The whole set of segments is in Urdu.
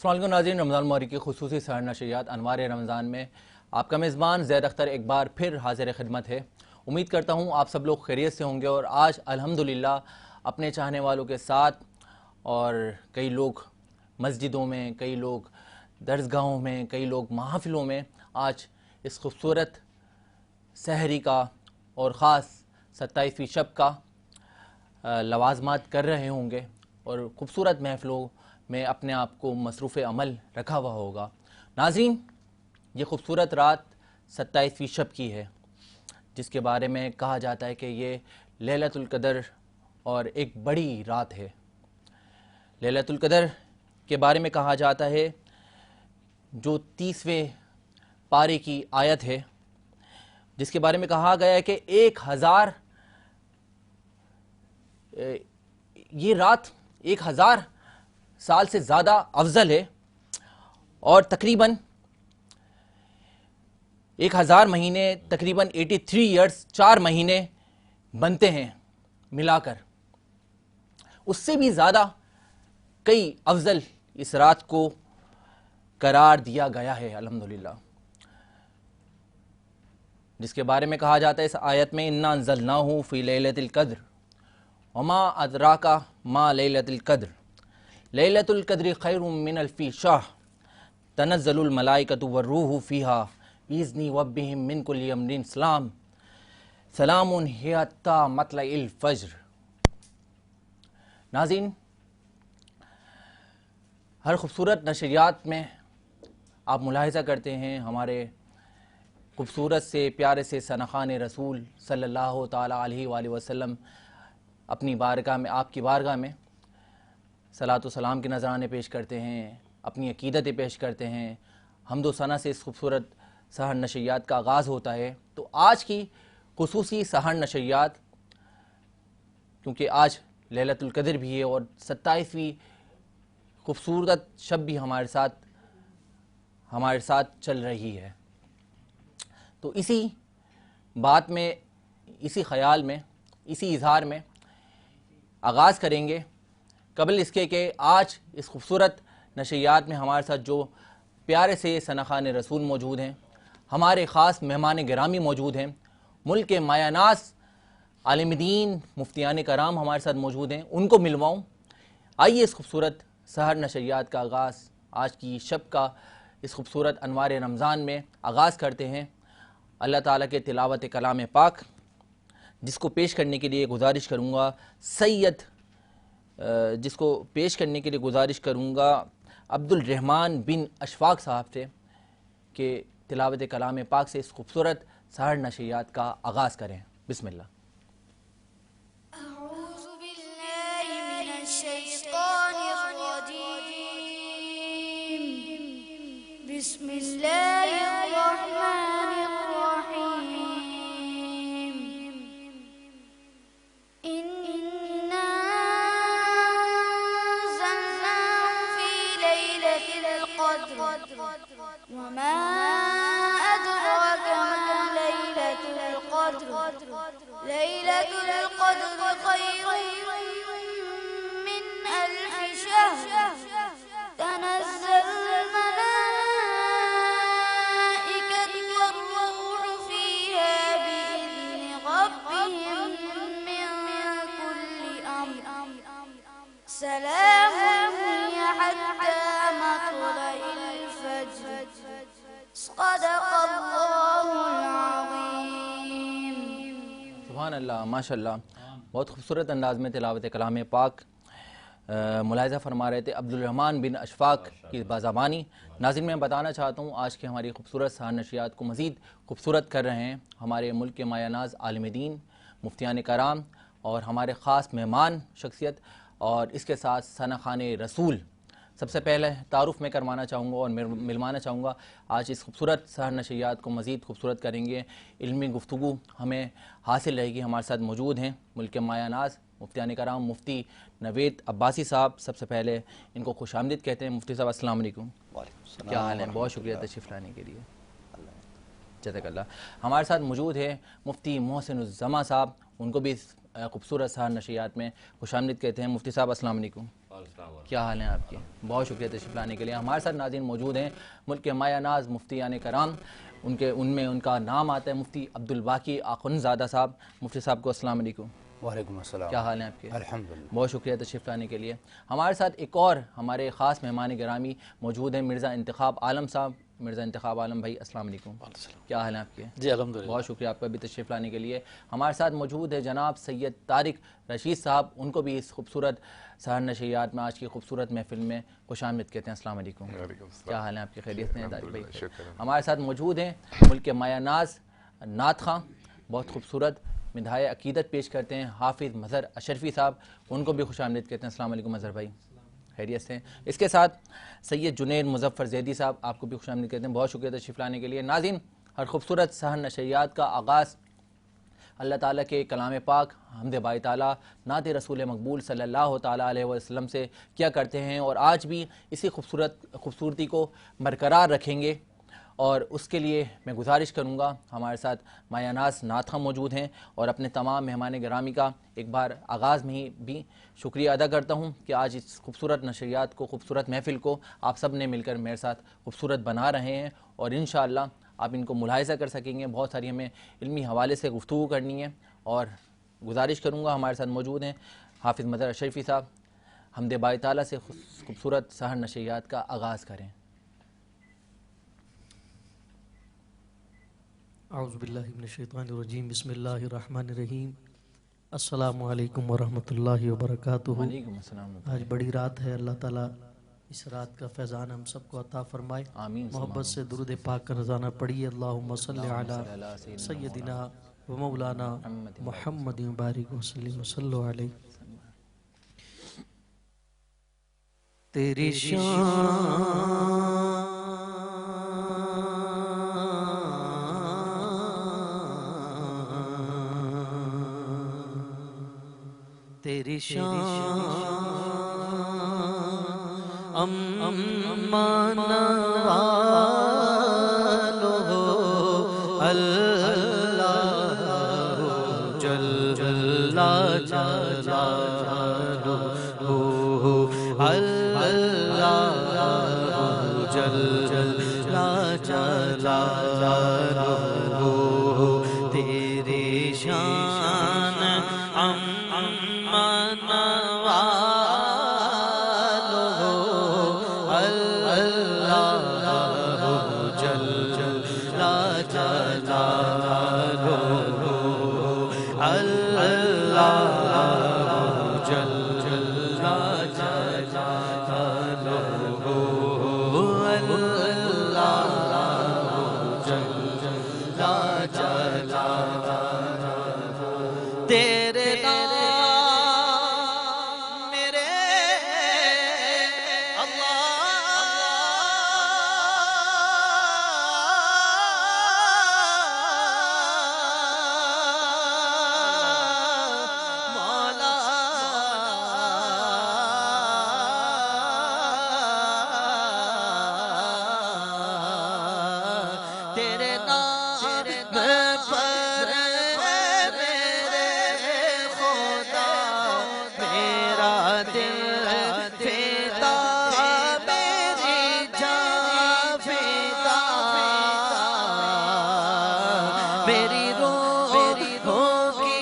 السلام علیکم ناظرین، رمضان المبارک کی خصوصی سحر نشریات انوار رمضان میں آپ کا میزبان زید اختر ایک بار پھر حاضر خدمت ہے۔ امید کرتا ہوں آپ سب لوگ خیریت سے ہوں گے اور آج الحمدللہ اپنے چاہنے والوں کے ساتھ، اور کئی لوگ مسجدوں میں، کئی لوگ درسگاہوں میں، کئی لوگ محافلوں میں آج اس خوبصورت سحری کا اور خاص 27ویں شب کا لوازمات کر رہے ہوں گے اور خوبصورت محفلوں میں اپنے آپ کو مصروف عمل رکھا ہوا ہوگا۔ ناظرین، یہ خوبصورت رات 27ویں شب کی ہے، جس کے بارے میں کہا جاتا ہے کہ یہ لیلۃ القدر اور ایک بڑی رات ہے۔ لیلۃ القدر کے بارے میں کہا جاتا ہے، جو 30ویں پارے کی آیت ہے، جس کے بارے میں کہا گیا ہے کہ 1000 یہ رات 1000 سال سے زیادہ افضل ہے، اور تقریباً 1000 مہینے، تقریباً 83 ایئرز 4 مہینے بنتے ہیں ملا کر۔ اس سے بھی زیادہ کئی افضل اس رات کو قرار دیا گیا ہے الحمدللہ، جس کے بارے میں کہا جاتا ہے اس آیت میں اِنَّا أَنزَلْنَاهُ فِي لَيْلَةِ الْقَدْرِ وَمَا أَدْرَاكَ مَا لَيْلَةُ الْقَدْرِ لَيْلَةُ الْقَدْرِ خَيْرٌ مِّنَ أَلْفِ شَهْرٍ تَنَزَّلُ الْمَلَائِكَةُ وَالرُّوحُ فِيهَا بِإِذْنِ رَبِّهِم مِّن كُلِّ أَمْرٍ سلام هِيَ حَتَّىٰ مَطْلَعِ الْفَجْرِ۔ ناظرین، ہر خوبصورت نشریات میں آپ ملاحظہ کرتے ہیں ہمارے خوبصورت سے پیارے سے ثناخان رسول صلی اللہ تعالیٰ علیہ وآلہ وسلم اپنی بارگاہ میں، آپ کی بارگاہ میں صلاۃ و سلام کے نذرانے پیش کرتے ہیں، اپنی عقیدتیں پیش کرتے ہیں، حمد و ثنا سے اس خوبصورت سحر نشریات کا آغاز ہوتا ہے۔ تو آج کی خصوصی سحر نشریات، کیونکہ آج لیلۃ القدر بھی ہے اور 27ویں خوبصورت شب بھی ہمارے ساتھ چل رہی ہے، تو اسی بات میں، اسی خیال میں، اسی اظہار میں آغاز کریں گے۔ قبل اس کے کہ آج اس خوبصورت نشریات میں ہمارے ساتھ جو پیارے سے ثناخان رسول موجود ہیں، ہمارے خاص مہمان گرامی موجود ہیں، ملک کے مایہ ناز عالم دین مفتیان کرام ہمارے ساتھ موجود ہیں، ان کو ملواؤں۔ آئیے اس خوبصورت سحر نشریات کا آغاز آج کی شب کا اس خوبصورت انوار رمضان میں آغاز کرتے ہیں۔ اللہ تعالیٰ کے تلاوت کلام پاک، جس کو پیش کرنے کے لیے گزارش کروں گا عبد الرحمن بن اشفاق صاحب سے کہ تلاوت کلام پاک سے اس خوبصورت سحر نشریات کا آغاز کریں۔ بسم اللہ۔ اعوذ باللہ من الشیطان الرجیم، بسم اللہ الرحمن الرحیم، انا انزلناه فی لیلۃ القدر وما ادراک ما لیلۃ القدر لیلۃ القدر خیر من الف شہر تنزل الملائکۃ والروح فیہا بإذن ربہم من کل امر سلام ہی حتی مطلع الفجر۔ صدق اللہ العظیم۔ سبحان اللہ، ماشاء اللہ، بہت خوبصورت انداز میں تلاوت کلام پاک ملاحظہ فرما رہے تھے عبد الرحمن بن اشفاق کی بازبانی۔ ناظرین، میں بتانا چاہتا ہوں آج کی ہماری خوبصورت سحر نشریات کو مزید خوبصورت کر رہے ہیں ہمارے ملک کے مایہ ناز عالم دین مفتیان کرام اور ہمارے خاص مہمان شخصیت، اور اس کے ساتھ ثناخان رسول۔ سب سے پہلے تعارف میں کروانا چاہوں گا اور ملوانا چاہوں گا، آج اس خوبصورت سحر نشریات کو مزید خوبصورت کریں گے، علمی گفتگو ہمیں حاصل رہے گی۔ ہمارے ساتھ موجود ہیں ملک کے مایہ ناز مفتیان کرام مفتی نوید عباسی صاحب۔ سب سے پہلے ان کو خوش آمدید کہتے ہیں۔ مفتی صاحب السلام علیکم، کیا حال ہے؟ بہت شکریہ تشریف لانے کے لیے، جزاک اللہ۔ ہمارے ساتھ موجود ہے مفتی محسن الزماں صاحب، ان کو بھی خوبصورت سحر نشریات میں خوش آمدید کہتے ہیں۔ مفتی صاحب السلام علیکم۔ کیا حال ہیں آپ کے؟ بہت شکریہ تشریف لانے کے لیے. ہمارے ساتھ ناظرین موجود ہیں ملک کے مایہ ناز مفتیان کرام، ان میں ان کا نام آتا ہے مفتی عبدالباقی آخونزادہ صاحب. مفتی صاحب کو السلام علیکم. وعلیکم السلام. کیا حال ہیں آپ کے؟ الحمدللہ. بہت شکریہ تشریف لانے کے لیے. ہمارے ساتھ ایک اور ہمارے خاص مہمان گرامی موجود ہیں، مرزا انتخاب عالم صاحب. مرزا انتخاب عالم بھائی السلام علیکم. کیا حال ہیں آپ کے؟ جی الحمدللہ. بہت شکریہ آپ کا بھی تشریف لانے کے لیے. ہمارے ساتھ موجود ہے جناب سید طارق رشید صاحب، ان کو بھی اس خوبصورت سحر نشریات میں آج کی خوبصورت محفل میں خوش آمدید کہتے ہیں. السلام علیکم. کیا حال ہیں آپ کی؟ خیریت سے ہیں طارق بھائی؟ ہمارے ساتھ موجود ہیں ملک کے مایہ ناز نعت خواں، بہت خوبصورت مدحائے عقیدت پیش کرتے ہیں، حافظ مظہر اشرفی صاحب، ان کو بھی خوش آمدید کہتے ہیں. السلام علیکم مظہر بھائی، خیریت سے ہیں؟ اس کے ساتھ سید جنید مظفر زیدی صاحب، آپ کو بھی خوش آمدید کہتے ہیں. بہت شکریہ تشریف لانے کے لیے. ناظرین، ہر خوبصورت سحر نشریات کا آغاز اللہ تعالیٰ کے کلام پاک حمد بائی تعالیٰ نعت رسول مقبول صلی اللہ تعالیٰ علیہ وسلم سے کیا کرتے ہیں، اور آج بھی اسی خوبصورتی کو برقرار رکھیں گے. اور اس کے لیے میں گزارش کروں گا، ہمارے ساتھ مایہ ناز نعت خواں موجود ہیں، اور اپنے تمام مہمان گرامی کا ایک بار آغاز میں ہی بھی شکریہ ادا کرتا ہوں کہ آج اس خوبصورت نشریات کو، خوبصورت محفل کو آپ سب نے مل کر میرے ساتھ خوبصورت بنا رہے ہیں، اور انشاءاللہ آپ ان کو ملاحظہ کر سکیں گے. بہت ساری ہمیں علمی حوالے سے گفتگو کرنی ہے، اور گزارش کروں گا ہمارے ساتھ موجود ہیں حافظ مظہر اشرفی صاحب، حمد بائی تعالیٰ سے خوبصورت سحر نشریات کا آغاز کریں. اعوذ باللہ من الشیطان الرجیم، بسم اللہ الرحمن الرحیم. السلام علیکم ورحمۃ اللہ وبرکاتہ. وعلیکم السلام. آج بڑی رات ہے، اللہ تعالیٰ اس رات کا فیضان ہم سب کو عطا فرمائے. آمین. محبت سے درود پاک کا نذرانہ پڑھیے. اللہم صلی علی سیدنا و مولانا محمد مبارک وسلم صلی علیہ. تیری تیری شان امان والو اللہ جل جلالہ اللہ جل جلالہ. تیری شان امان والو اللہ جل جلالہ اللہ جل تیرے نام میرے اللہ مولا تیرے نام پر میری روح ہوگی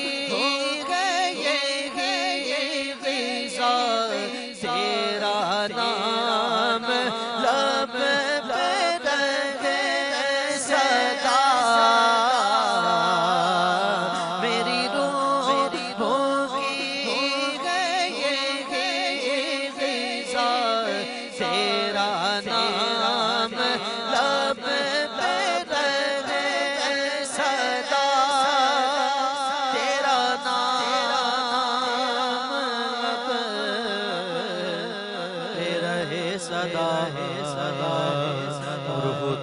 یہ غذا تیرا نام لب پہ رہے صدا. میری روح ہوگی یہ غذا تیرا نام لب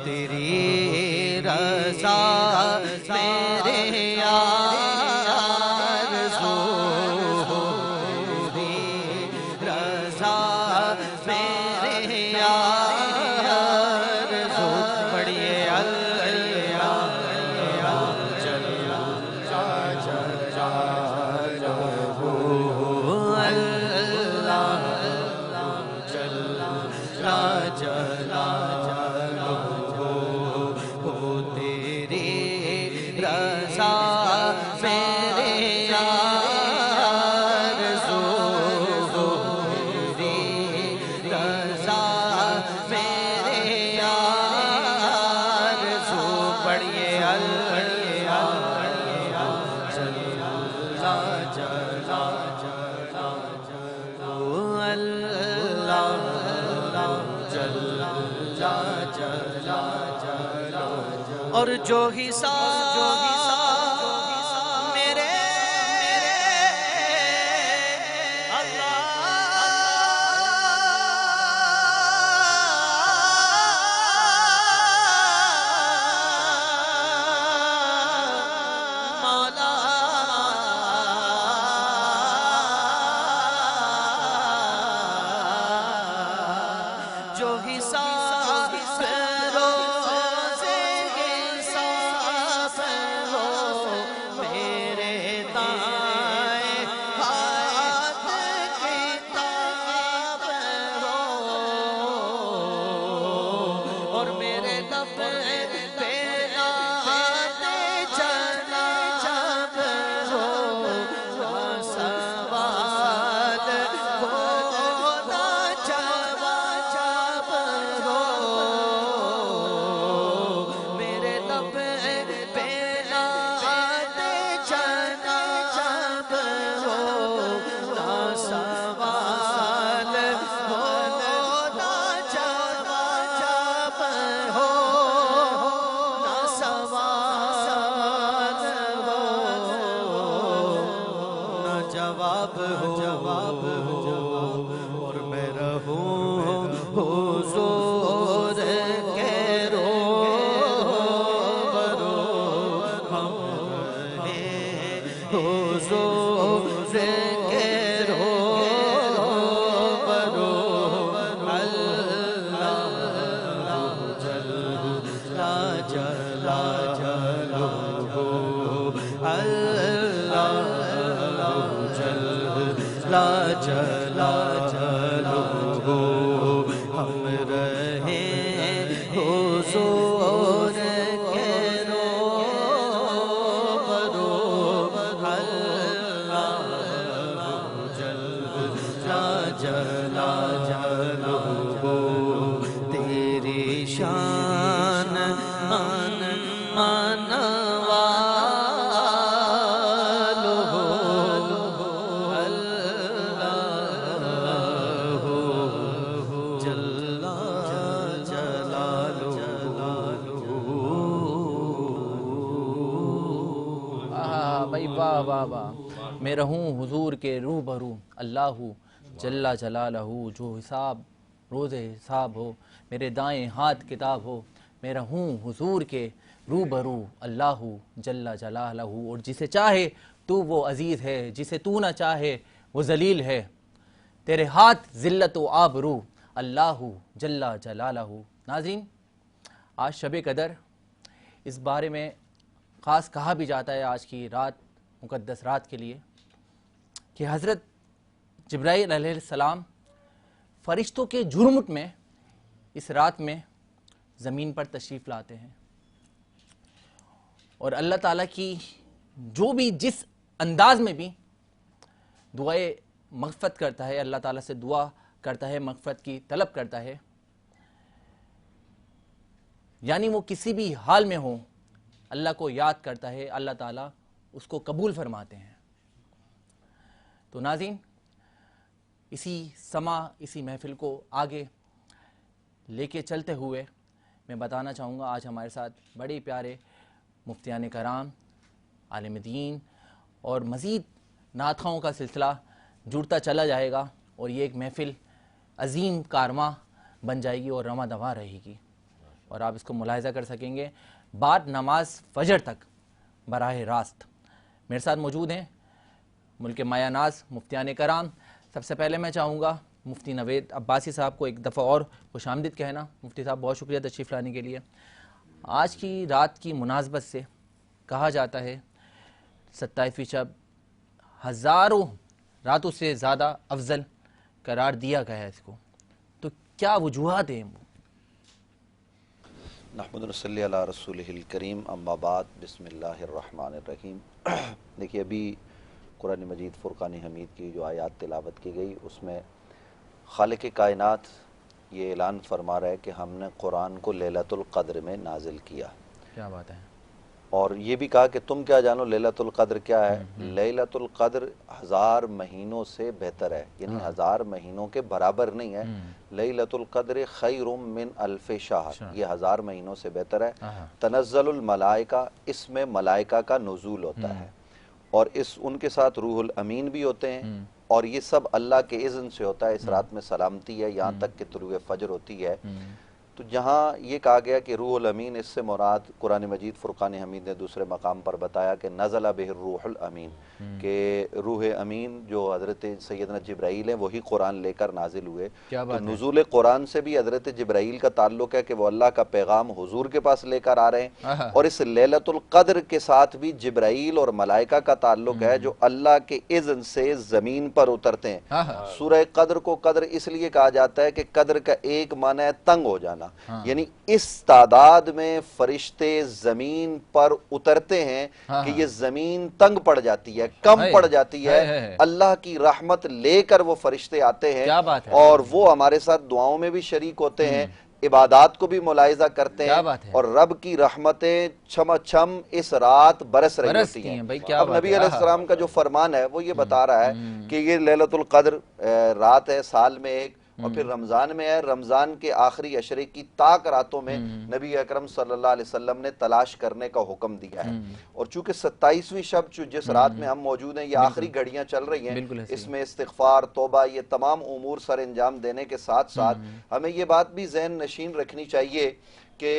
تیری رضا میرے آرزو تیری رضا میرے آرزو. پڑھیے اللہ اور جو حساب میرے جو حساب روزے حساب ہو میرے دائیں ہاتھ کتاب ہو اور میرے لب پہ آتے جناب ہو سوال ہو نہ جواب ہو میرے لب پہ آتے جناب ہو نہ سوال ہو نہ جواب ہو نہ سوال ہو نہ جواب ہو اور میں رہوں حضور کے روبرو ہم رہیں حضور کے روبرو اللہ جل جلالہ اللہ جل جلالہ ہم رہیں حضور کے روبرو اللہ جل جلالہ تیری شان بھائی واہ واہ واہ. میں رہوں حضور کے روبرو اللہ جل جلالہ جو حساب روز حساب ہو میرے دائیں ہاتھ کتاب ہو میں رہوں حضور کے روبرو اللہ جل جلالہ اور جسے چاہے تو وہ عزیز ہے جسے تو نہ چاہے وہ ذلیل ہے تیرے ہاتھ ذلت و آبرو اللہ جل جلالہ. ناظرین آج شب قدر اس بارے میں خاص کہا بھی جاتا ہے آج کی رات مقدس رات کے لیے کہ حضرت جبرائیل علیہ السلام فرشتوں کے جھرمٹ میں اس رات میں زمین پر تشریف لاتے ہیں اور اللہ تعالیٰ کی جو بھی جس انداز میں بھی دعائے مغفرت کرتا ہے اللہ تعالیٰ سے دعا کرتا ہے مغفرت کی طلب کرتا ہے یعنی وہ کسی بھی حال میں ہو اللہ کو یاد کرتا ہے اللہ تعالیٰ اس کو قبول فرماتے ہیں. تو ناظرین اسی سما اسی محفل کو آگے لے کے چلتے ہوئے میں بتانا چاہوں گا آج ہمارے ساتھ بڑے پیارے مفتیان کرام عالم دین اور مزید نعت خواہوں کا سلسلہ جڑتا چلا جائے گا اور یہ ایک محفل عظیم کارواں بن جائے گی اور رواں دواں رہے گی اور آپ اس کو ملاحظہ کر سکیں گے بعد نماز فجر تک براہ راست. میرے ساتھ موجود ہیں ملک مایا ناز مفتیان کرام. سب سے پہلے میں چاہوں گا مفتی نوید عباسی صاحب کو ایک دفعہ اور خوش آمدید کہنا. مفتی صاحب بہت شکریہ تشریف لانے کے لیے. آج کی رات کی مناسبت سے کہا جاتا ہے 27ویں شب ہزاروں راتوں سے زیادہ افضل قرار دیا گیا ہے اس کو, تو کیا وجوہات ہیں؟ نحمد صلی علی رسولہ الکریم اما بعد بسم اللہ الرحمن الرحیم. دیکھیے ابھی قرآن مجید فرقان حمید کی جو آیات تلاوت کی گئی اس میں خالق کائنات یہ اعلان فرما رہا ہے کہ ہم نے قرآن کو لیلۃ القدر میں نازل کیا. کیا بات ہے. اور یہ بھی کہا کہ تم کیا جانو لیلۃ القدر کیا ہے؟ لیلۃ القدر 1000 مہینوں سے بہتر ہے، یعنی 1000 مہینوں کے برابر نہیں ہے۔ لیلۃ القدر خیر من الف شہر، یہ 1000 مہینوں سے بہتر ہے۔ تنزل الملائکہ، اس میں ملائکہ کا نزول ہوتا ہے، اور ان کے ساتھ روح الامین بھی ہوتے ہیں، اور یہ سب اللہ کے اذن سے ہوتا ہے۔ اس رات میں سلامتی ہے یہاں تک کہ طلوع فجر ہوتی ہے۔ تو جہاں یہ کہا گیا کہ روح الامین، اس سے مراد قرآن مجید فرقان حمید نے دوسرے مقام پر بتایا کہ نزل بہ الروح الامین، کہ روح امین جو حضرت سیدنا جبرائیل ہیں وہی قرآن لے کر نازل ہوئے۔ تو نزول قرآن سے بھی حضرت جبرائیل کا تعلق ہے کہ وہ اللہ کا پیغام حضور کے پاس لے کر آ رہے ہیں، اور اس لیلۃ القدر کے ساتھ بھی جبرائیل اور ملائکہ کا تعلق ہے جو اللہ کے اذن سے زمین پر اترتے ہیں۔ سورہ قدر کو قدر اس لیے کہا جاتا ہے کہ قدر کا ایک معنی ہے تنگ ہو جانا، یعنی اس تعداد میں فرشتے زمین پر اترتے ہیں کہ یہ زمین تنگ پڑ جاتی ہے، کم پڑ جاتی ہے، اللہ کی رحمت لے کر وہ فرشتے آتے ہیں، اور وہ ہمارے ساتھ دعاؤں میں بھی شریک ہوتے ہیں، عبادات کو بھی ملاحظہ کرتے ہیں، اور رب کی رحمتیں چھم چھم اس رات برس رہی ہوتی ہیں۔ اب نبی علیہ السلام کا جو فرمان ہے وہ یہ بتا رہا ہے کہ یہ لیلۃ القدر رات ہے سال میں ایک، اور پھر رمضان میں ہے۔ رمضان کے آخری عشرے کی طاق راتوں میں نبی اکرم صلی اللہ علیہ وسلم نے تلاش کرنے کا حکم دیا ہے، اور چونکہ 27ویں شب جس رات میں ہم موجود ہیں یہ آخری گھڑیاں چل رہی ہیں، اس میں استغفار، توبہ، یہ تمام امور سر انجام دینے کے ساتھ ساتھ ہمیں یہ بات بھی ذہن نشین رکھنی چاہیے کہ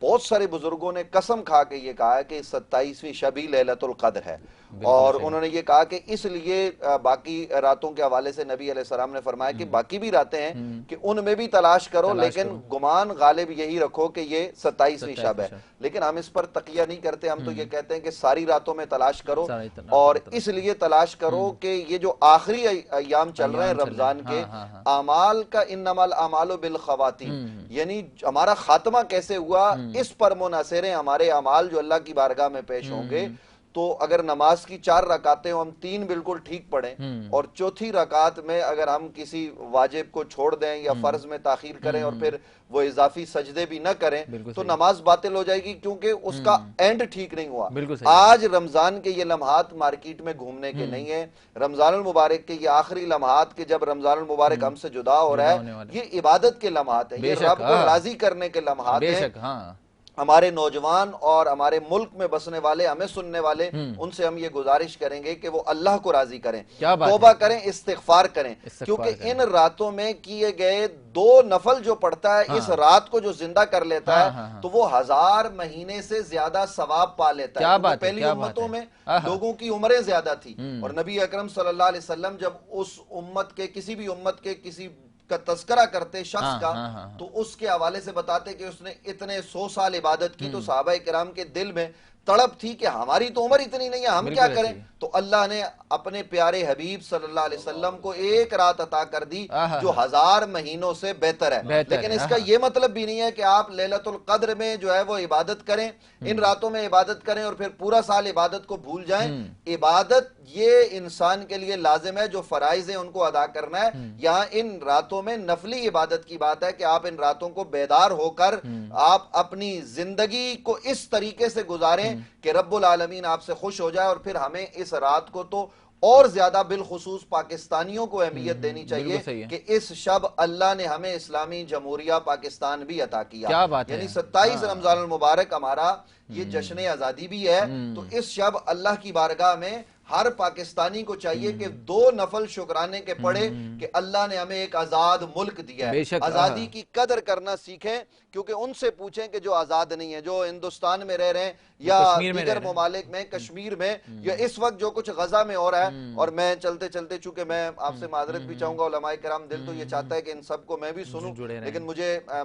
بہت سارے بزرگوں نے قسم کھا کے یہ کہا ہے کہ 27ویں شب ہی لیلۃ القدر ہے، اور انہوں نے یہ کہا کہ اس لیے باقی راتوں کے حوالے سے نبی علیہ السلام نے فرمایا کہ باقی بھی راتیں ہیں کہ ان میں بھی تلاش کرو، لیکن گمان غالب یہی رکھو کہ یہ 27ویں شب ہے۔ لیکن ہم اس پر تقیہ نہیں کرتے، ہم تو یہ کہتے ہیں کہ ساری راتوں میں تلاش کرو، اور اس لیے تلاش کرو کہ یہ جو آخری ایام چل رہے ہیں رمضان کے، اعمال کا انما الاعمال بالخواتیم، یعنی ہمارا خاتمہ کیسے ہوا اس پر منحصر ہیں ہمارے اعمال جو اللہ کی بارگاہ میں پیش ہوں گے۔ تو اگر نماز کی 4 رکعتیں ہم 3 بالکل ٹھیک پڑھیں، اور چوتھی رکعت میں اگر ہم کسی واجب کو چھوڑ دیں یا فرض میں تاخیر کریں اور پھر وہ اضافی سجدے بھی نہ کریں تو نماز باطل ہو جائے گی، کیونکہ اس کا اینڈ ٹھیک نہیں ہوا۔ آج رمضان کے یہ لمحات مارکیٹ میں گھومنے کے نہیں ہیں، رمضان المبارک کے یہ آخری لمحات کہ جب رمضان المبارک ہم سے جدا ہو رہا ہے، یہ عبادت کے لمحات ہیں، یہ رب کو راضی کرنے کے لمحات ہیں۔ ہمارے نوجوان اور ہمارے ملک میں بسنے والے، ہمیں سننے والے، ان سے ہم یہ گزارش کریں گے کہ وہ اللہ کو راضی کریں، توبہ کریں، استغفار کریں، کیونکہ ان راتوں میں کیے گئے 2 نفل جو پڑھتا ہے اس رات کو جو زندہ کر لیتا ہے تو وہ 1000 مہینے سے زیادہ ثواب پا لیتا ہے۔ پہلی امتوں میں لوگوں کی عمریں زیادہ تھی، اور نبی اکرم صلی اللہ علیہ وسلم جب اس امت کے کسی بھی امت کے کسی کا تذکرہ کرتے شخص کا تو اس کے حوالے سے بتاتے کہ اس نے اتنے 100 سال عبادت کی، تو صحابہ کرام کے دل میں تڑپ تھی کہ ہماری تو عمر اتنی نہیں ہے، ہم کیا کریں؟ تو اللہ نے اپنے پیارے حبیب صلی اللہ علیہ وسلم کو ایک رات عطا کر دی جو 1000 مہینوں سے بہتر ہے۔ لیکن اس کا یہ مطلب بھی نہیں ہے کہ آپ لیلۃ القدر میں جو ہے وہ عبادت کریں، ان راتوں میں عبادت کریں اور پھر پورا سال عبادت کو بھول جائیں۔ عبادت یہ انسان کے لیے لازم ہے، جو فرائض ہیں ان کو ادا کرنا ہے۔ یہاں ان راتوں میں نفلی عبادت کی بات ہے کہ آپ ان راتوں کو بیدار ہو کر آپ اپنی زندگی کو اس طریقے سے گزاریں کہ رب العالمین آپ سے خوش ہو جائے، اور پھر ہمیں اس رات کو تو اور زیادہ بالخصوص پاکستانیوں کو اہمیت دینی چاہیے کہ اس شب اللہ نے ہمیں اسلامی جمہوریہ پاکستان بھی عطا کیا، یعنی 27 رمضان المبارک ہمارا یہ جشن آزادی بھی ہے۔ تو اس شب اللہ کی بارگاہ میں ہر پاکستانی کو چاہیے کہ 2 نفل شکرانے کے پڑھے کہ اللہ نے ہمیں ایک آزاد ملک دیا ہے۔ آزادی کی قدر کرنا سیکھیں، کیونکہ ان سے پوچھیں کہ جو آزاد نہیں ہیں، جو ہندوستان میں رہ رہے ہیں یا دیگر ممالک میں، کشمیر میں، یا اس وقت جو کچھ غزہ میں ہو رہا ہے۔ اور میں چلتے چلتے، چونکہ میں آپ سے معذرت بھی چاہوں گا، علماء کرام دل تو یہ چاہتا ہے کہ ان سب کو میں بھی سنوں، لیکن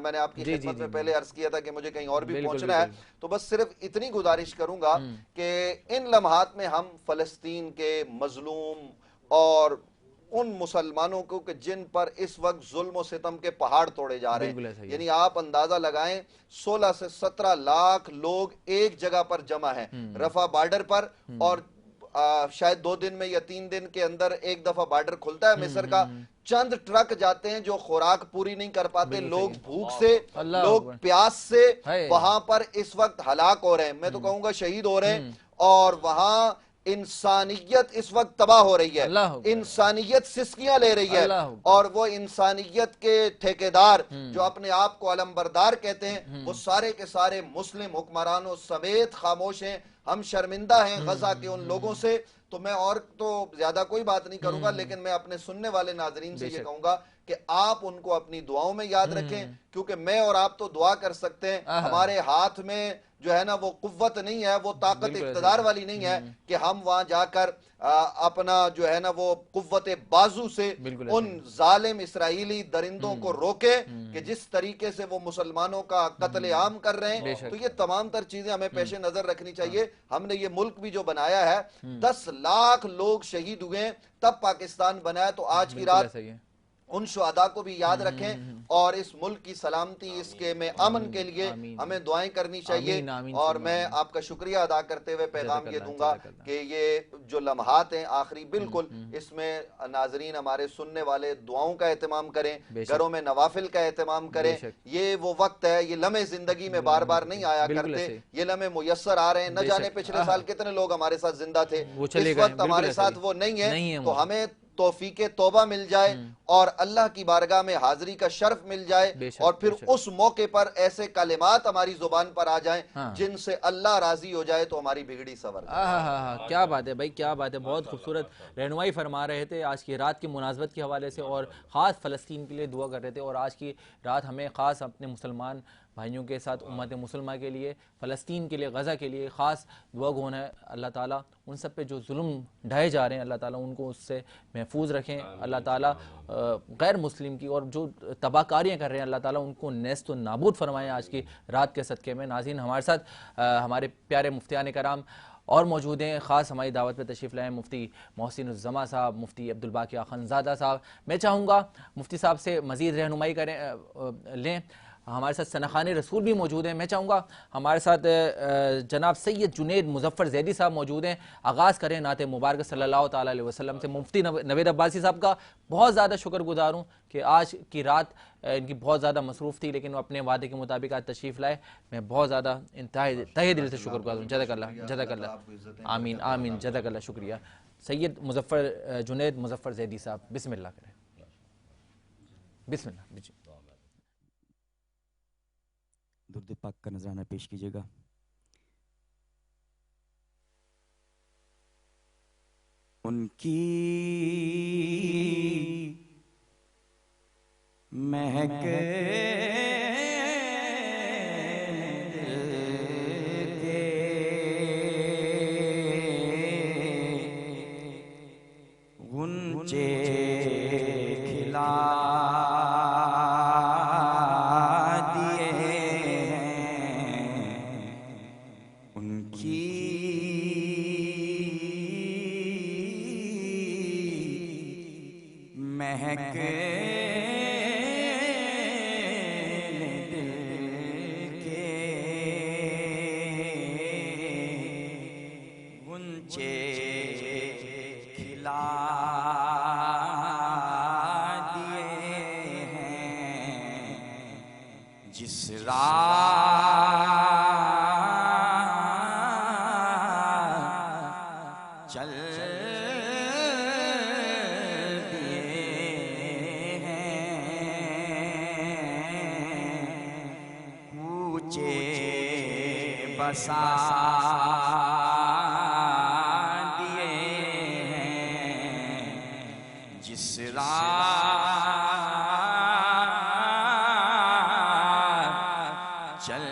میں نے آپ کی خدمت میں پہلے عرض کیا تھا کہ مجھے کہیں اور بھی پہنچنا ہے، تو بس صرف اتنی گزارش کروں گا کہ ان لمحات میں ہم فلسطین کے مظلوم اور ان مسلمانوں کو کہ جن پر اس وقت ظلم و ستم کے پہاڑ توڑے جا رہے ہیں، یعنی آپ اندازہ لگائیں 16 سے 17 لاکھ لوگ ایک جگہ پر جمع ہیں رفح بارڈر پر، اور شاید 2 دن میں یا 3 دن کے اندر ایک دفعہ بارڈر کھلتا ہے مصر کا، چند ٹرک جاتے ہیں جو خوراک پوری نہیں کر پاتے، لوگ بھوک سے، لوگ پیاس سے وہاں پر اس وقت ہلاک ہو رہے ہیں، میں تو کہوں گا شہید ہو رہے ہیں، اور وہاں انسانیت اس وقت تباہ ہو رہی ہے، انسانیت سسکیاں لے رہی ہے، اور وہ انسانیت کے ٹھیکیدار جو اپنے آپ کو علمبردار کہتے ہیں، وہ سارے کے سارے مسلم حکمرانوں سمیت خاموش ہیں۔ ہم شرمندہ ہیں غزہ کے ان لوگوں سے۔ تو میں اور تو زیادہ کوئی بات نہیں کروں گا، لیکن میں اپنے سننے والے ناظرین سے یہ کہوں گا کہ آپ ان کو اپنی دعاؤں میں یاد رکھیں، کیونکہ میں اور آپ تو دعا کر سکتے ہیں، ہمارے ہاتھ میں جو ہے نا وہ قوت نہیں ہے، وہ طاقت اقتدار والی نہیں ہے کہ ہم وہاں جا کر اپنا جو ہے نا وہ قوت بازو سے ان ظالم اسرائیلی درندوں کو روکیں کہ جس طریقے سے وہ مسلمانوں کا قتل عام کر رہے ہیں۔ تو یہ تمام تر چیزیں ہمیں پیش نظر رکھنی چاہیے۔ ہم نے یہ ملک بھی جو بنایا ہے، 10 لاکھ لوگ شہید ہوئے ہیں تب پاکستان بنا ہے، تو آج کی رات ان شہداء کو بھی یاد رکھیں، اور اس ملک کی سلامتی، اس کے میں امن کے لیے ہمیں دعائیں کرنی چاہیے۔ اور میں آپ کا شکریہ ادا کرتے ہوئے پیغام یہ دوں گا کہ یہ جو لمحات ہیں آخری، بالکل اس میں ناظرین ہمارے سننے والے دعاؤں کا اہتمام کریں، گھروں میں نوافل کا اہتمام کریں۔ یہ وہ وقت ہے، یہ لمحے زندگی میں بار بار نہیں آیا کرتے، یہ لمحے میسر آ رہے ہیں۔ نہ جانے پچھلے سال کتنے لوگ ہمارے ساتھ زندہ تھے، اس وقت ہمارے ساتھ وہ نہیں ہے، تو ہمیں توفیق توبہ مل جائے اور اللہ کی بارگاہ میں حاضری کا شرف مل جائے، اور پھر اس موقع پر ایسے کلمات ہماری زبان پر آ جائیں جن سے اللہ راضی ہو جائے، تو ہماری بگڑی سنور جائے۔ کیا بات ہے بھائی، کیا بات ہے، بہت خوبصورت رہنمائی فرما رہے تھے آج کی رات کی مناسبت کے حوالے سے، اور خاص فلسطین کے لیے دعا کر رہے تھے، اور آج کی رات ہمیں خاص اپنے مسلمان بھائیوں کے ساتھ امت مسلمہ کے لیے، فلسطین کے لیے، غزہ کے لیے خاص دعا گو ہے۔ اللہ تعالیٰ ان سب پہ جو ظلم ڈھائے جا رہے ہیں، اللہ تعالیٰ ان کو اس سے محفوظ رکھیں، اللہ تعالیٰ غیر مسلم کی اور جو تباہ کاریاں کر رہے ہیں، اللہ تعالیٰ ان کو نیست و نابود فرمائیں آج کی رات کے صدقے میں۔ ناظرین، ہمارے ساتھ ہمارے پیارے مفتیان کرام اور موجود ہیں، خاص ہماری دعوت پہ تشریف لائیں مفتی محسن الزما صاحب، مفتی عبدالباقی اخندزادہ صاحب۔ میں چاہوں گا مفتی صاحب سے مزید رہنمائی لیں۔ ہمارے ساتھ ثناخان رسول بھی موجود ہیں، میں چاہوں گا ہمارے ساتھ جناب سید جنید مظفر زیدی صاحب موجود ہیں۔ آغاز کریں نعت مبارک صلی اللہ تعالیٰ علیہ وسلم سے۔ مفتی نوید عباسی صاحب کا بہت زیادہ شکر گزار ہوں کہ آج کی رات ان کی بہت زیادہ مصروف تھی، لیکن وہ اپنے وعدے کے مطابق آج تشریف لائے۔ میں بہت زیادہ انتہائی تہہ دل سے شکر گزار ہوں۔ جزاک اللہ، جزاک اللہ، آمین آمین، جزاک اللہ، شکریہ۔ سید جنید مظفر زیدی صاحب، بسم اللہ کریں، بسم اللہ۔ درود پاک کا نذرانہ پیش کیجیے گا۔ ان کی مہک غنچے کھلا مہک دل کے غنچے کھلا دیے ہیں، جس راہ چل بسا دیے ہیں، جس راہ چل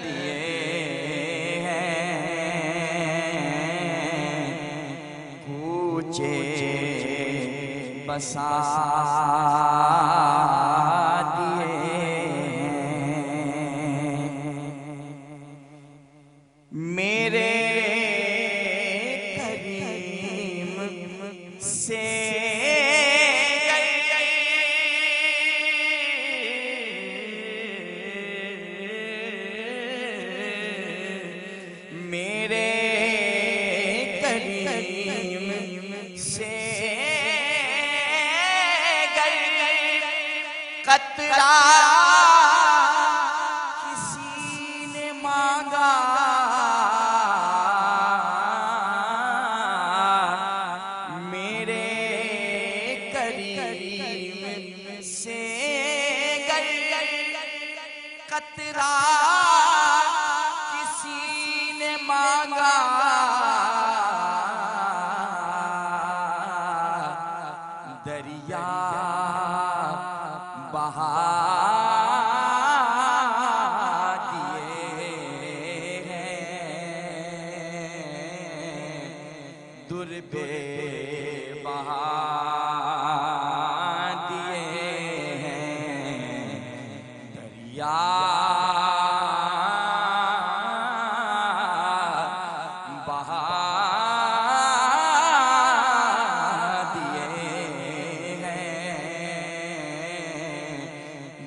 دیے ہیں، کوچے بسا میں کسی نے مانگا میرے کریم سے گر قطرہ کسی نے مانگا دریا بہا دیے ہیں در بے بہا دیے ہیں دریا بہا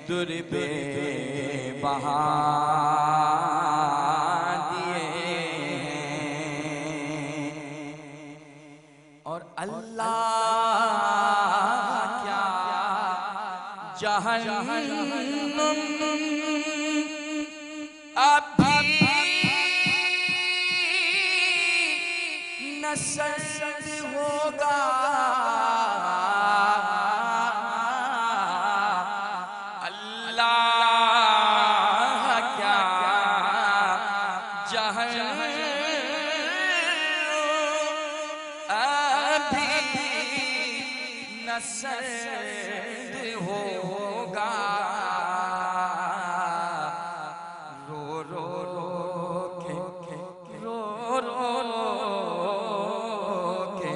در بے بہا دیے ہیں اور اللہ کیا جہنم ابھی نہ سرد ہوگا سرد ہوگا رو رو رو کے رو رو رو کے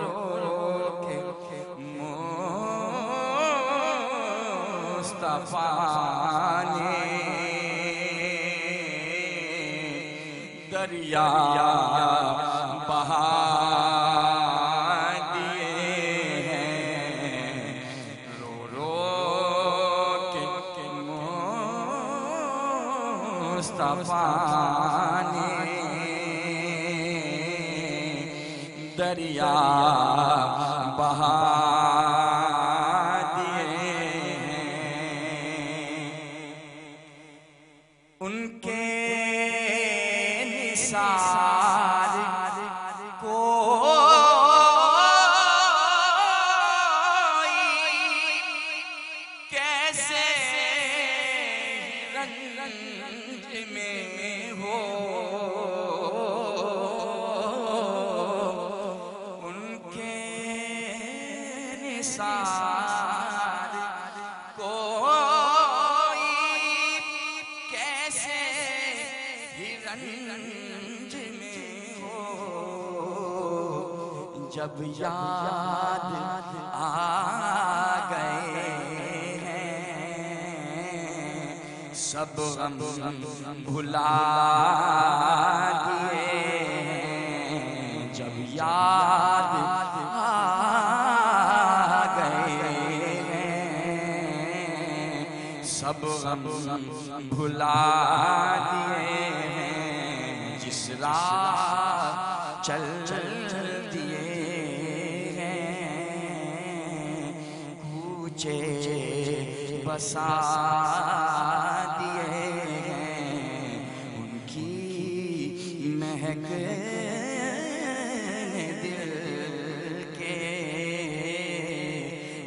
رو رو کے مصطفیٰ نے دریا بہا مصطفیٰ نے دریا بہا دیے ہیں ان کے نثار کو کیسے رنج میں ہو ان کے نثار کوئی کیسے ہی رنج میں ہو جب یاد آ گئے سب غم بھلا دیے ہیں جب یاد آ گئے ہیں سب غم بھلا دیے ہیں جس راہ چل دیے ہیں کوچے بسا مہک دل کے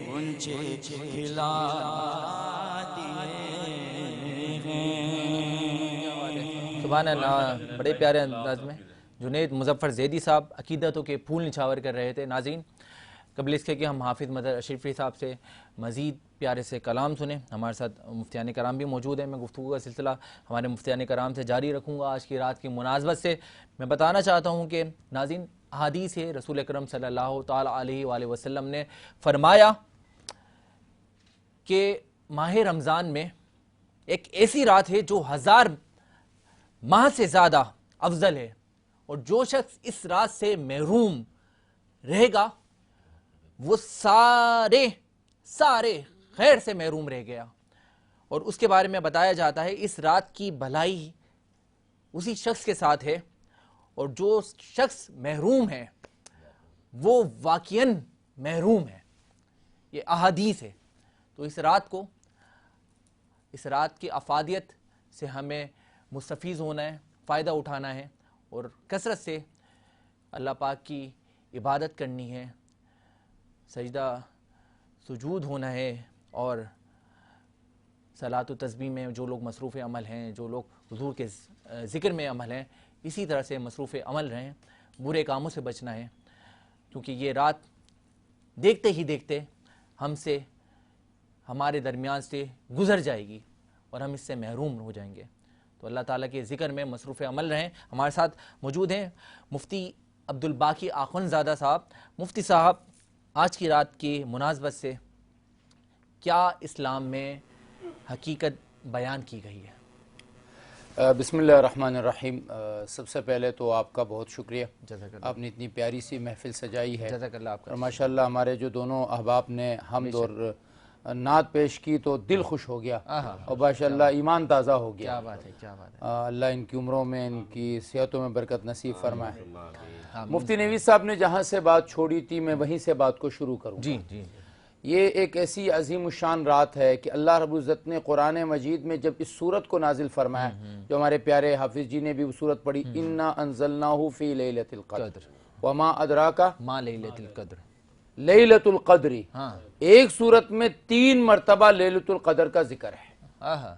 اونچے کھلا دیے ہیں سبحان اللہ، بڑے پیارے انداز میں جنید مظفر زیدی صاحب عقیدتوں کے پھول نچھاور کر رہے تھے۔ ناظرین، قبل اس کے کہ ہم حافظ مظہر اشرفی صاحب سے مزید پیارے سے کلام سنیں، ہمارے ساتھ مفتیان کرام بھی موجود ہیں۔ میں گفتگو کا سلسلہ ہمارے مفتیان کرام سے جاری رکھوں گا۔ آج کی رات کی مناسبت سے میں بتانا چاہتا ہوں کہ ناظرین، احادیث ہے رسول اکرم صلی اللہ تعالیٰ علیہ وآلہ وسلم نے فرمایا کہ ماہ رمضان میں ایک ایسی رات ہے جو 1000 ماہ سے زیادہ افضل ہے، اور جو شخص اس رات سے محروم رہے گا وہ سارے خیر سے محروم رہ گیا۔ اور اس کے بارے میں بتایا جاتا ہے اس رات کی بھلائی اسی شخص کے ساتھ ہے، اور جو شخص محروم ہے وہ واقعاً محروم ہے۔ یہ احادیث ہے۔ تو اس رات کو اس رات کی افادیت سے ہمیں مستفیض ہونا ہے، فائدہ اٹھانا ہے اور کثرت سے اللہ پاک کی عبادت کرنی ہے، سجدہ سجود ہونا ہے، اور صلاۃ و تسبیح میں جو لوگ مصروف عمل ہیں، جو لوگ حضور کے ذکر میں عمل ہیں، اسی طرح سے مصروف عمل رہیں، برے کاموں سے بچنا ہے، کیونکہ یہ رات دیکھتے ہی دیکھتے ہم سے، ہمارے درمیان سے گزر جائے گی اور ہم اس سے محروم ہو جائیں گے۔ تو اللہ تعالیٰ کے ذکر میں مصروف عمل رہیں۔ ہمارے ساتھ موجود ہیں مفتی عبدالباقی آخونزادہ صاحب۔ مفتی صاحب، آج کی رات کی مناسبت سے کیا اسلام میں حقیقت بیان کی گئی ہے؟ بسم اللہ الرحمن الرحیم۔ سب سے پہلے تو آپ کا بہت شکریہ، جزاک اللہ، آپ نے اتنی پیاری سی محفل سجائی ہے، جزاک اللہ آپ کا۔ اور ماشاءاللہ ہمارے جو دونوں احباب نے حمد اور نعت پیش کی تو دل خوش ہو گیا اور ماشاءاللہ ایمان تازہ ہو گیا۔ کیا بات ہے، کیا بات ہے۔ اللہ ان کی عمروں میں، ان کی صحتوں میں برکت نصیب فرمائے۔ مفتی نوید صاحب نے جہاں سے بات چھوڑی تھی میں وہیں سے بات کو شروع کروں۔ جی جی، یہ ایک ایسی عظیم الشان رات ہے کہ اللہ رب العزت نے قرآن مجید میں جب اس سورت کو نازل فرمایا، جو ہمارے پیارے حافظ جی نے بھی وہ سورت پڑھی، اِنَّا أَنزَلْنَاهُ فِي لَيْلَةِ الْقَدْرِ وَمَا أَدْرَاكَ مَا لَيْلَةُ الْقَدْرِ۔ لیلۃ القدر، ہاں، ایک سورت میں 3 مرتبہ لیلۃ القدر کا ذکر ہے، آہا،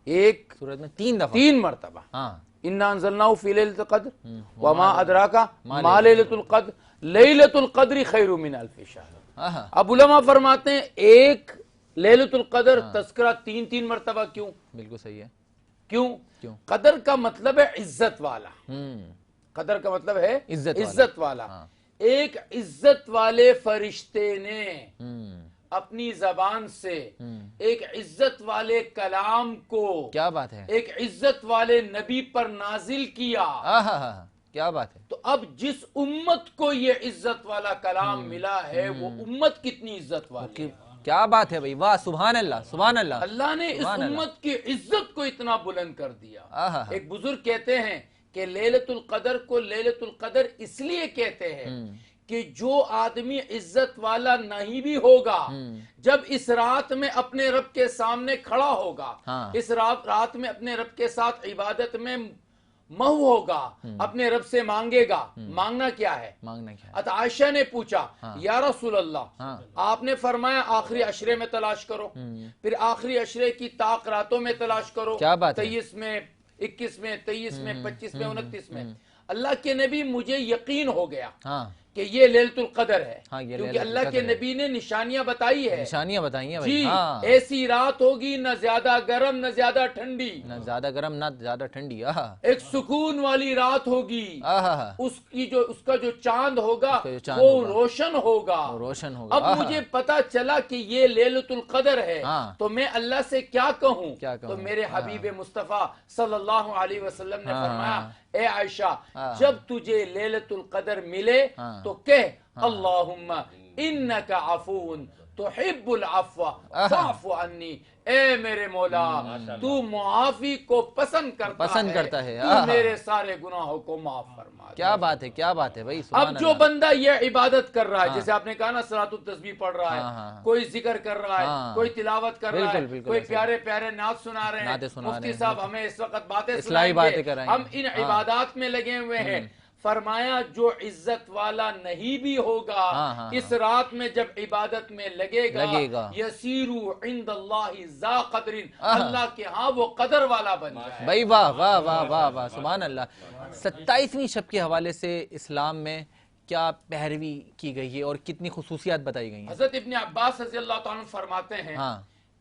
ایک سورت میں 3 دفعہ، 3 مرتبہ۔ ہاں، اِنَّا أَنزَلْنَاهُ فِي لَيْلَةِ الْقَدْرِ وَمَا أَدْرَاكَ مَا لَيْلَةُ الْقَدْرِ لیلۃ القدر خیر من الف شہر۔ آہا، اب علماء فرماتے ہیں ایک لیلۃ القدر تذکرہ 3 مرتبہ کیوں؟ بالکل صحیح ہے۔ کیوں؟ قدر کا مطلب ہے عزت والا، قدر کا مطلب ہے عزت والا۔ ایک عزت والے فرشتے نے اپنی زبان سے ایک عزت والے کلام کو کیا بات ہے، ایک عزت والے نبی پر نازل کیا۔ آہا، کیا بات ہے۔ تو اب جس امت کو یہ عزت والا کلام ملا ہے وہ امت کتنی عزت والی ہے۔ کیا بات ہے بھائی، واہ، سبحان اللہ، سبحان اللہ۔ اللہ نے اس امت کی عزت کو اتنا بلند کر دیا۔ آہا، ایک بزرگ کہتے ہیں کہ لیلۃ القدر کو لیلۃ القدر اس لیے کہتے ہیں کہ جو آدمی عزت والا نہیں بھی ہوگا، جب اس رات میں اپنے رب کے سامنے کھڑا ہوگا، اس رات میں اپنے رب کے ساتھ عبادت میں محو ہوگا، اپنے رب سے مانگے گا۔ مانگنا کیا ہے؟ مانگنا کیا ہے؟ عائشہ نے پوچھا، یا رسول اللہ، آپ نے فرمایا آخری عشرے میں تلاش کرو، پھر آخری عشرے کی طاق راتوں میں تلاش کرو، کیا بات ہے؟ 23 میں، 21 میں، 23 میں، 25 میں، 29 میں۔ اللہ کے نبی مجھے یقین ہو گیا کہ یہ لیلۃ القدر ہے، کیونکہ اللہ کے نبی نے نشانیاں بتائی ہے، نشانیاں بتائی ہیں بھائی۔ جی، ہاں، ایسی رات ہوگی نہ زیادہ گرم نہ زیادہ ٹھنڈی، نہ زیادہ گرم نہ زیادہ ٹھنڈی، آہا، ایک سکون والی رات ہوگی، آہا، اس کا جو چاند ہوگا کا جو چاند وہ ہوگا، روشن ہوگا، وہ روشن ہوگا۔ اب مجھے پتا چلا کہ یہ لیلۃ القدر ہے، ہاں، تو میں اللہ سے کیا کہوں؟ کیا کہوں؟ تو میرے حبیب مصطفیٰ صلی اللہ علیہ وسلم نے فرمایا، اے عائشہ، جب تجھے لیلۃ القدر ملے تو کہہ اللہم انکا عفون تحب العفو فاعف عنی، اے میرے مولا تو معافی کو پسند کرتا ہے، تو میرے سارے گناہوں کو معاف فرما دے۔ کیا بات ہے، کیا بات ہے بھائی، سبحان اب جو بندہ یہ عبادت کر رہا ہے، جیسے آپ نے کہا نا صلاۃ التسبیح پڑھ رہا ہے، کوئی ذکر کر رہا ہے، کوئی تلاوت کر رہا ہے، کوئی پیارے پیارے نعت سنا رہے ہیں، مفتی صاحب ہمیں اس وقت باتیں سنائیں گے، ہم ان عبادات میں لگے ہوئے ہیں۔ فرمایا جو عزت والا نہیں بھی ہوگا اس رات میں جب عبادت میں لگے گا، یسیرو عند اللہ ذا قدر، اللہ کے ہاں وہ قدر والا بن جائے۔ بھائی واہ واہ واہ واہ واہ، سبحان اللہ۔ 27ویں شب کے حوالے سے اسلام میں کیا پیروی کی گئی ہے اور کتنی خصوصیات بتائی گئی ہیں؟ حضرت ابن عباس رضی اللہ تعالیٰ عنہ فرماتے ہیں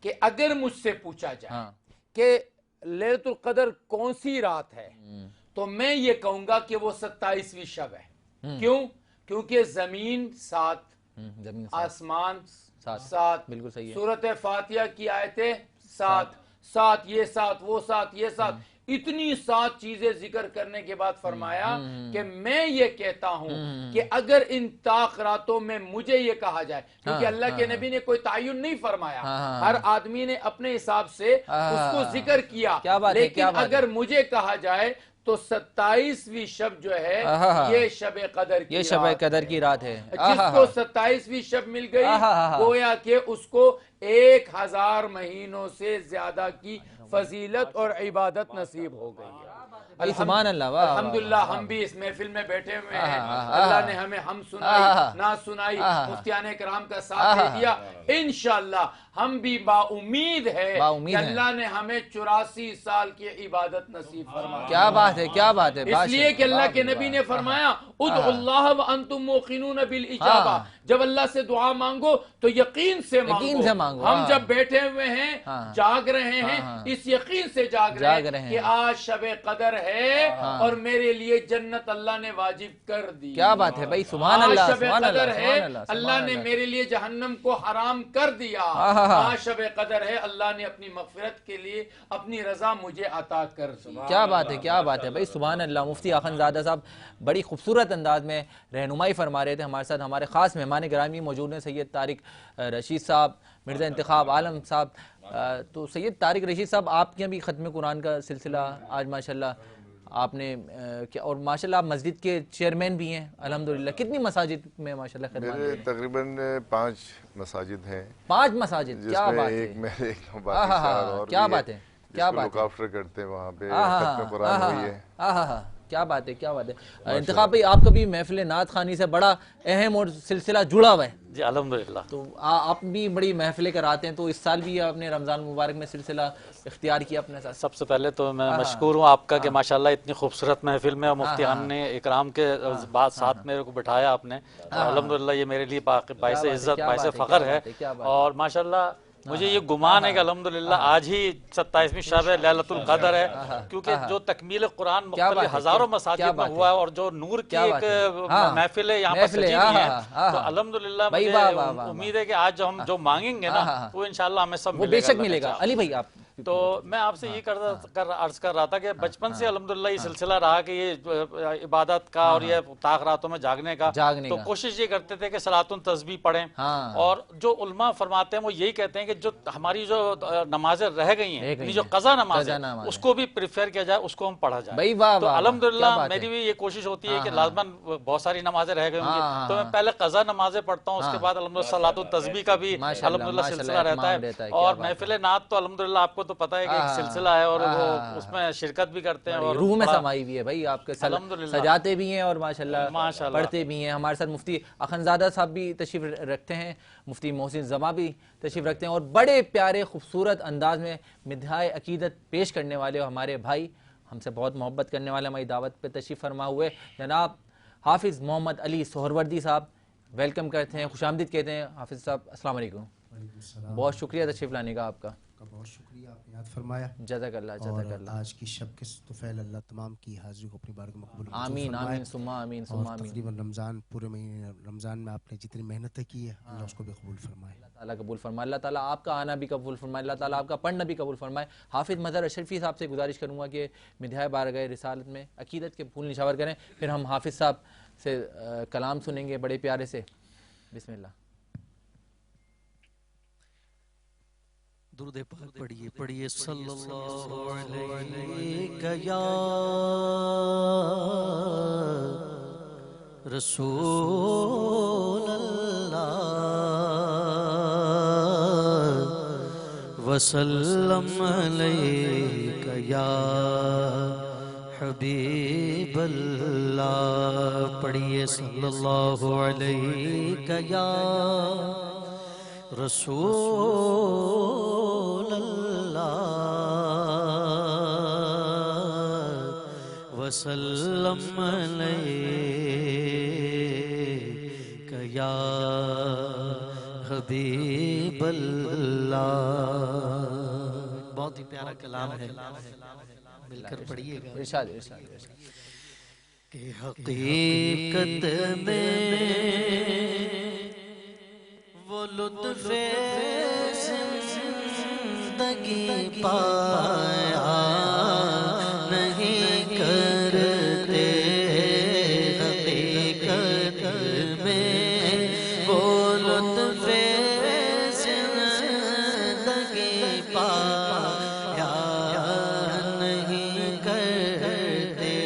کہ اگر مجھ سے پوچھا جائے کہ لیلۃ القدر کون سی رات ہے تو میں یہ کہوں گا کہ وہ 27ویں شب ہے۔ کیوں؟ کیونکہ زمین 7، آسمان 7، بالکل صحیح ہے، سورۃ فاتحہ کی آیتیں 7، یہ 7 وہ 7 یہ 7، اتنی 7 چیزیں ذکر کرنے کے بعد فرمایا کہ میں یہ کہتا ہوں کہ اگر ان طاق راتوں میں مجھے یہ کہا جائے، کیونکہ اللہ کے نبی نے کوئی تعین نہیں فرمایا، ہر آدمی نے اپنے حساب سے اس کو ذکر کیا، لیکن اگر مجھے کہا جائے تو 27ویں شب جو ہے یہ شب قدر کی یہ شب قدر کی رات ہے. جس کو 27ویں شب مل گئی گویا کہ اس کو 1000 مہینوں سے زیادہ کی فضیلت اور عبادت نصیب ہو گئی ہے. سبحان اللہ. الحمدللہ ہم بھی اس محفل میں بیٹھے ہوئے ہیں. اللہ نے ہمیں ہم سنائی نعت سنائی, مفتیان کرام کا ساتھ دیا. انشاءاللہ ہم بھی با امید ہے کہ اللہ نے ہمیں 84 سال کی عبادت نصیب فرمائی. کیا بات ہے, کیا بات ہے. اس لیے کہ اللہ کے نبی نے فرمایا ادعوا اللہ وانتم موقنون بالاجابہ, جب اللہ سے دعا مانگو تو یقین سے مانگو. ہم جب بیٹھے ہوئے ہیں جاگ رہے ہیں اس یقین سے جاگ رہے ہیں کہ آج شب قدر ہے اور میرے لیے جنت اللہ نے واجب کر دی. کیا بات ہے بھائی, سبحان اللہ. آج شب قدر ہے اللہ نے میرے لیے جہنم کو حرام کر دیا. آج شب قدر ہے اللہ نے اپنی مغفرت کے لیے اپنی رضا مجھے عطا کر دی. کیا بات ہے, کیا بات ہے بھائی, سبحان اللہ. مفتی اخندزادہ صاحب بڑی خوبصورت انداز میں رہنمائی فرما رہے تھے. ہمارے ساتھ ہمارے خاص مہمان گرامی موجود ہیں سید طارق رشید صاحب, مرزا انتخاب عالم صاحب. تو سید طارق رشید صاحب, آپ کے بھی ختم قرآن کا سلسلہ آج ماشاءاللہ آپ نے اور ماشاءاللہ آپ مسجد کے چیئرمین بھی ہیں الحمدللہ. کتنی مساجد میں ماشاءاللہ خدمات میرے تقریباً 5 مساجد ہیں. 5 مساجد, کیا بات ہے. کیا بات ہے, کیا بات ہے. کرتے ہیں وہاں پہ ختم قرآن ہوئی ہے. کیا بات ہے, کیا بات ہے. انتخاب بھائی, آپ کا بھی محفل نعت خوانی سے بڑا اہم اور سلسلہ جڑا ہوا ہے. جی الحمدللہ. تو آپ بھی بڑی محفلیں کراتے ہیں, تو اس سال بھی آپ نے رمضان مبارک میں سلسلہ اختیار کیا اپنے ساتھ. سب سے پہلے تو میں مشکور ہوں آپ کا کہ ماشاءاللہ اتنی خوبصورت محفل میں مفتیان نے اکرام کے بعد ساتھ میرے کو بٹھایا آپ نے. الحمدللہ یہ میرے لیے باعث عزت باعث فخر ہے. اور ماشاءاللہ مجھے یہ گمان ہے کہ الحمدللہ آج ہی 27ویں شب ہے, لیلۃ القدر ہے, کیونکہ جو تکمیل قرآن مختلف ہزاروں مساجد میں ہوا ہے اور جو نور کی ایک محفل ہے یہاں پر سجی ہوئی ہے, تو الحمدللہ مجھے امید ہے کہ آج ہم جو مانگیں گے نا وہ انشاءاللہ ہمیں سب وہ بے شک ملے گا. علی بھائی آپ تو میں آپ سے یہ عرض کر رہا تھا کہ بچپن سے الحمدللہ یہ سلسلہ رہا کہ یہ عبادت کا اور یہ طاق راتوں میں جاگنے کا, تو کوشش یہ کرتے تھے کہ صلاۃ تسبیح پڑھیں. اور جو علماء فرماتے ہیں وہ یہی کہتے ہیں کہ جو ہماری جو نمازیں رہ گئی ہیں, جو قضا نماز ہے, اس کو بھی پریفر کیا جائے, اس کو ہم پڑھا جائے. تو الحمدللہ میری بھی یہ کوشش ہوتی ہے کہ لازماً بہت ساری نمازیں رہ گئی ہوں گی تو میں پہلے قضا نمازیں پڑھتا ہوں, اس کے بعد الحمدللہ صلاۃ تسبیح کا بھی الحمدللہ سلسلہ رہتا ہے. اور محفل نعت تو الحمدللہ آپ کو تو پتہ ہے کہ ایک سلسلہ ہے اور وہ اس میں شرکت بھی کرتے ہیں اور روح میں سمائی بھی ہے بھائی, آپ کے سجاتے بھی ہیں اور ماشاءاللہ پڑھتے بھی ہیں. ہمارے ساتھ مفتی اخندزادہ صاحب بھی تشریف رکھتے ہیں, مفتی محسن زماں بھی تشریف رکھتے ہیں, اور بڑے پیارے خوبصورت انداز میں مدحائے عقیدت پیش کرنے والے ہمارے بھائی, ہم سے بہت محبت کرنے والے, ہماری دعوت پہ تشریف فرما ہوئے جناب حافظ محمد علی سہروردی صاحب. ویلکم کرتے ہیں, خوش آمدید کہتے ہیں. حافظ صاحب السلام علیکم. بہت شکریہ تشریف لانے کا آپ کا. بہت شکریہ, آپ نے یاد فرمایا. جزاک اللہ, جزاک اللہ. آج کی شب کے طفیل اللہ تمام کی حاضری کو اپنی بارگاہ میں قبول فرمائے. آمین آمین ثم آمین ثم آمین. تقریباً رمضان پورے مہینے رمضان میں آپ نے جتنی محنتیں کی ہے اللہ اس کو بھی قبول فرمائے. اللہ تعالیٰ قبول فرمائے, اللہ تعالیٰ آپ کا آنا بھی قبول فرمائے, اللہ تعالیٰ آپ کا پڑھنا بھی قبول فرمائے. حافظ مظہر اشرفی صاحب سے گزارش کروں گا کہ مدحائے بارگاہ رسالت میں عقیدت کے پھول نشاور کریں, پھر ہم حافظ صاحب سے کلام سنیں گے بڑے پیارے سے. بسم اللہ. درود پاک پڑھیے صلی اللہ علیہ یا رسول اللہ وسلم علیک یا حبیب اللہ. پڑھیے صلی اللہ علیہ یا رسول اللہ وسلم علیک یا حبیب اللہ. بہت ہی پیارا کلام ہے, مل کر پڑھیے گا. ارشاد ارشاد ارشاد. کہ حقیقت میں وہ لطف زندگی پایا نہیں کرتے, حقیقت میں وہ لطف زندگی پایا نہیں کرتے.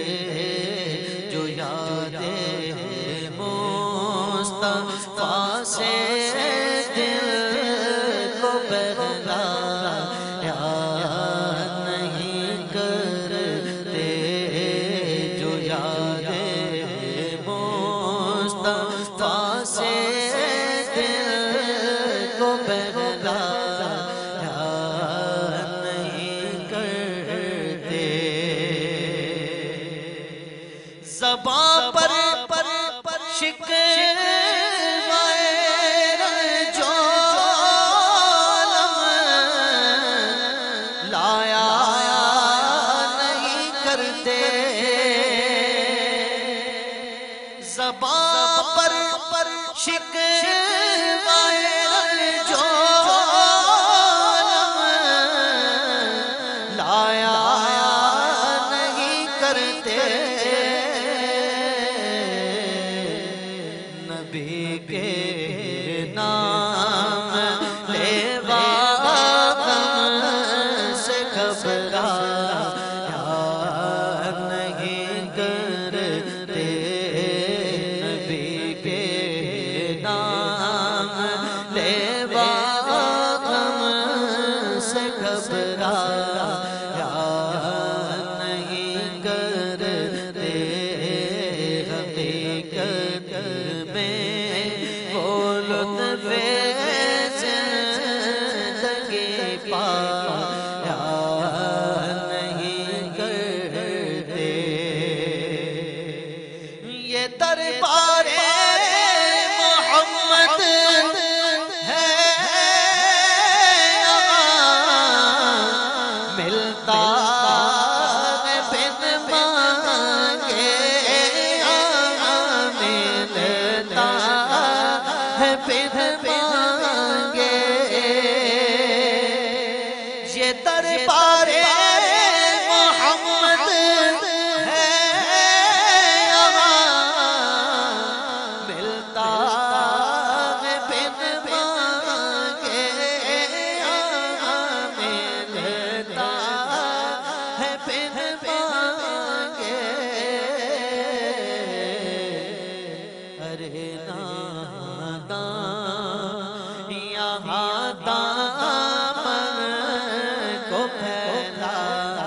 زبان پر شکوائے جو لایا نہیں کرتے نبی کے نام لیوا غم سے گھبرایا نہیں کرتے نبی کے نام لیوا غم سے گھبرایا نہیں کرتے حقیقت میں وہ لطف زندگی پایا نہیں کرتے یہ دربار محمد ہے ملتا ہے بن مانگے ملتا ہے بن مانگے یہ دربار محمد ہے ملتا ہے بن مانگے ملتا ہے بن مانگے ارے ناداں یہاں دامن کو پھیلایا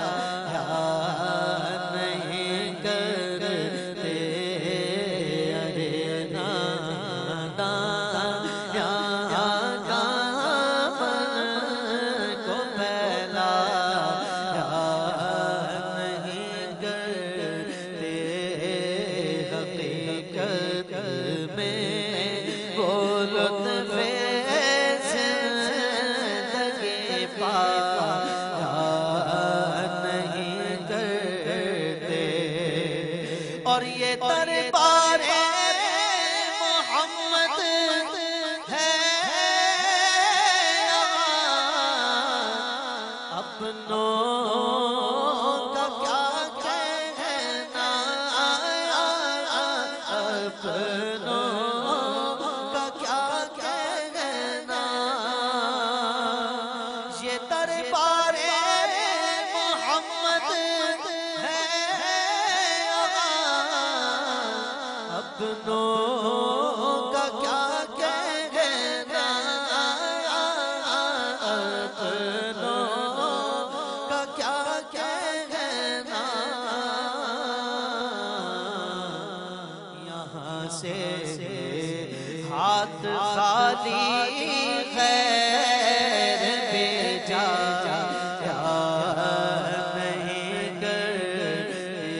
نہیں کرتے ارے ناداں یہاں دامن کو پھیلایا نہیں کرتے حقیقت میں وہ لطف زندگی پایا نہیں کرتے اور یہ دربار محمد ہے اپنوں کا کیا کہنا اپنوں کا کیا کہنا یہ دربار محمد ہے اپنوں کا کیا کہنا اپنوں کا کیا کہنا یہاں سے ہاتھ خالی خیر بھیجا نہیں کرتے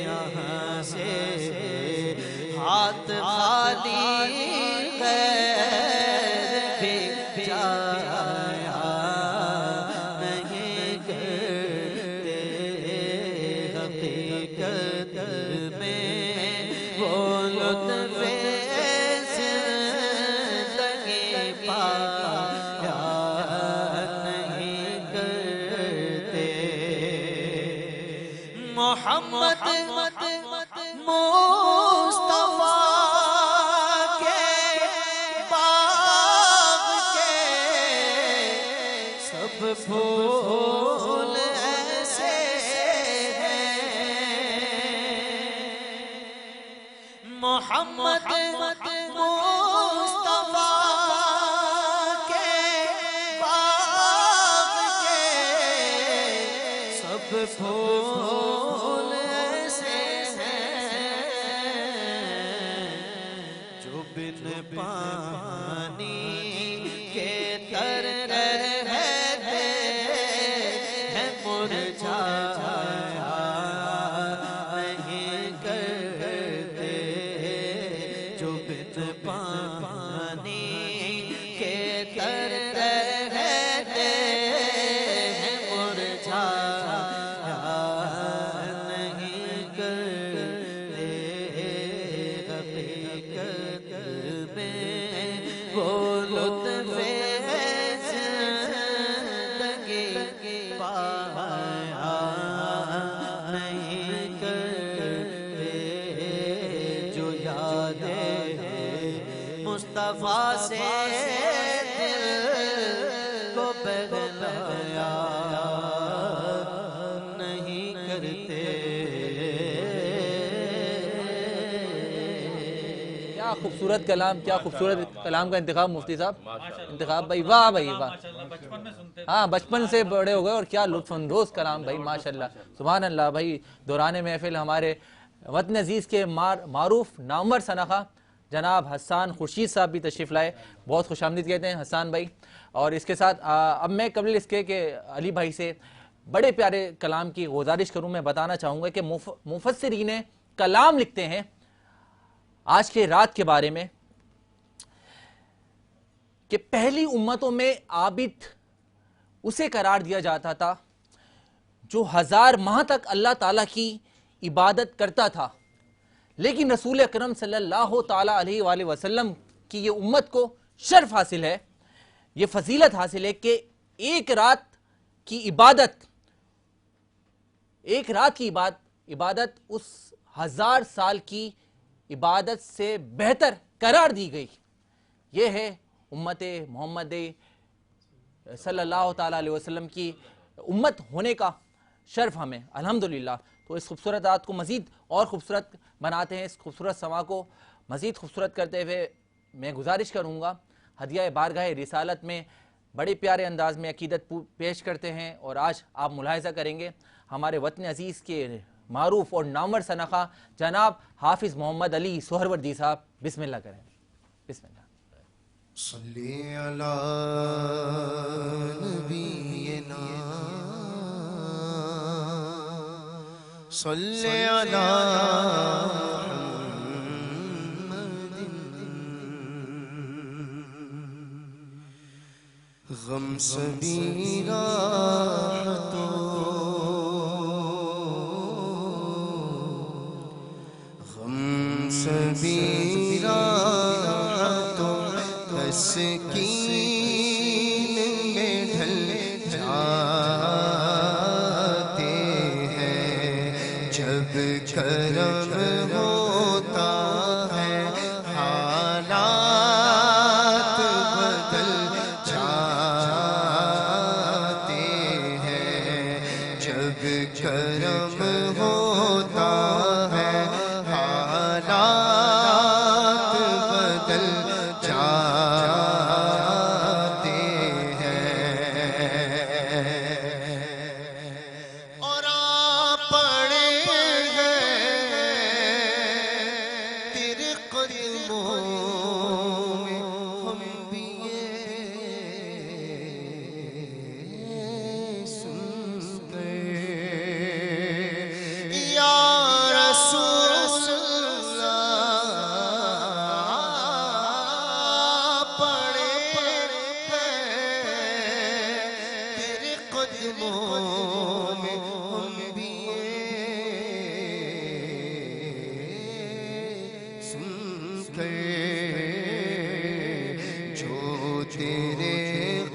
یہاں سے ہاتھ خالی خیر بھیجا نہیں کرتے حقیقت میں وہ لطف زندگی پایا نہیں کرتے محمد مصطفیٰ کے باغ کے سب پھول ایسے ہیں محمد مصطفیٰ کے باغ کے سب پھول ایسے ہیں جو بن پانی کے تر رہتے ہیں مرجھایا نہیں کرتے جو بن پانی کے تر رہتے ہیں مرجھایا نہیں کرتے مصطفیٰ سے دل کو بہلایا نہیں کرتے. کیا خوبصورت کلام، کیا خوبصورت کلام کا انتخاب مفتی صاحب، انتخاب بھائی، واہ بھائی واہ. ہاں بچپن سے بڑے ہو گئے اور کیا لطف اندوز کلام بھائی، ماشاءاللہ سبحان اللہ. بھائی دوران محفل ہمارے وطن عزیز کے معروف نامور سنخا جناب حسان خورشید صاحب بھی تشریف لائے، بہت خوش آمدید کہتے ہیں حسان بھائی. اور اس کے ساتھ اب میں قبل اس کے کہ علی بھائی سے بڑے پیارے کلام کی گزارش کروں، میں بتانا چاہوں گا کہ مفسرین کلام لکھتے ہیں آج کے رات کے بارے میں کہ پہلی امتوں میں عابد اسے قرار دیا جاتا تھا جو 1000 ماہ تک اللہ تعالیٰ کی عبادت کرتا تھا، لیکن رسول اکرم صلی اللہ تعالیٰ علیہ وآلہ وسلم کی یہ امت کو شرف حاصل ہے، یہ فضیلت حاصل ہے کہ ایک رات کی عبادت اس 1000 سال کی عبادت سے بہتر قرار دی گئی. یہ ہے امت محمد صلی اللہ تعالیٰ علیہ وسلم کی امت ہونے کا شرف ہمیں الحمدللہ. تو اس خوبصورت رات کو مزید اور خوبصورت بناتے ہیں، اس خوبصورت سما کو مزید خوبصورت کرتے ہوئے میں گزارش کروں گا ہدیہ بارگاہ رسالت میں بڑے پیارے انداز میں عقیدت پیش کرتے ہیں. اور آج آپ ملاحظہ کریں گے ہمارے وطن عزیز کے معروف اور نامور سنخا جناب حافظ محمد علی سہروردی صاحب، بسم اللہ کریں. بسم اللہ. صلی علی نبینا صلی علی غم سبیرا تو غم سبیرا تو تسکین میں ڈھل جاتے ہیں جب کرم ہوتا ہے حالات بدل جاتے ہیں جب کرم ہوتا ہے حالات بدل جاتے ہیں اور آپ پڑے ہیں تیرے قدموں میں ہم بھی سن گئے یا رسول اللہ پڑے ہیں تیرے قدموں میں ہم بھی سن گئے جو تیرے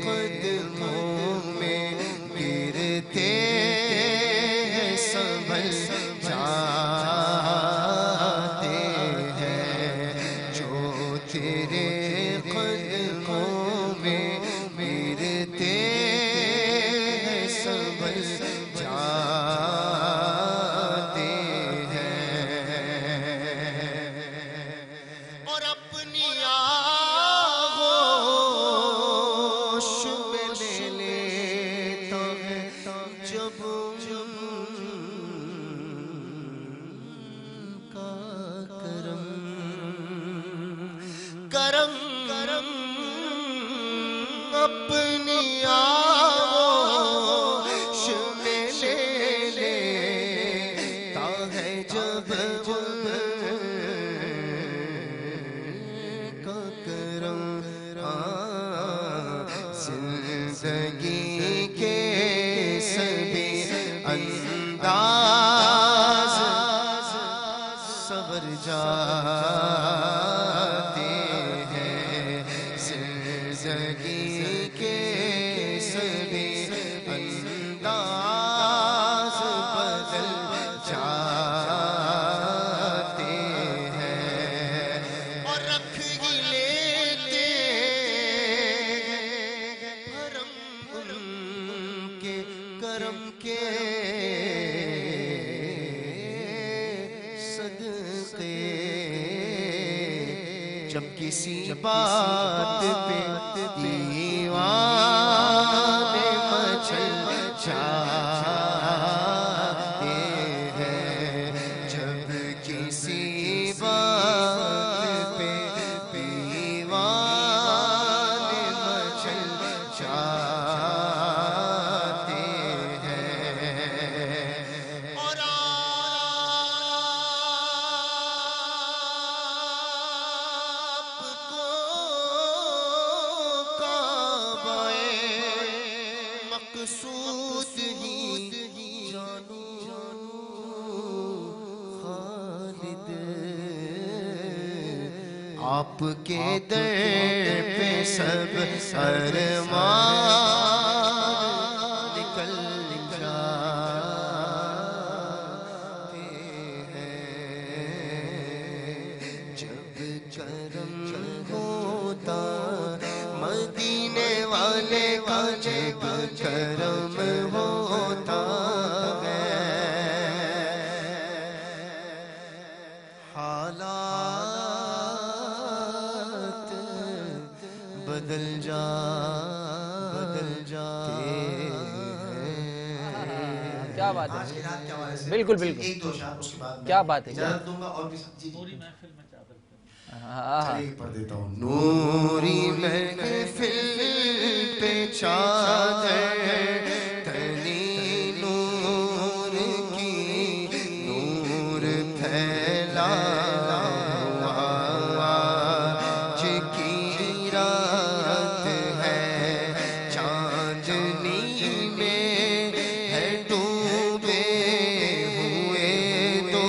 قدموں میں گرتے ہیں سنبھل جاتے ہیں جو تیرے قدموں میں گرتے ہیں سنبھل جاتے ہیں اور اپنی آغوش میں لے لیتا ہے جب ان کا کرم اپنی آغوش میں لے لیتا ہے جب ان کا کرم زندگی کے سبھی انداز سور جاتے ہیں زندگی کے سبھی انداز بدل جاتے ہیں اور رکھ ہی لیتے جب کسی بات پہ دیوان مچل جاتے ہیں، جب کسی بات پہ دیوان مچل جاتے ہیں، اور مقصود ہی جانو خالد، آپ کے در پہ سب ارمان نکل جاتے ہیں، جب کرم ہوتا مدینے والے کا، جب کرم ہوتا ہے حالات بدل جاتے ہیں۔ کیا بات ہے، بالکل بالکل، کیا بات ہے، پڑھ دیتا ہوں۔ نوری محفل پہ چادر تنی نور کی، نور پھیلا آج کی رات ہے، چاندنی میں ہے ڈوبے ہوئے تو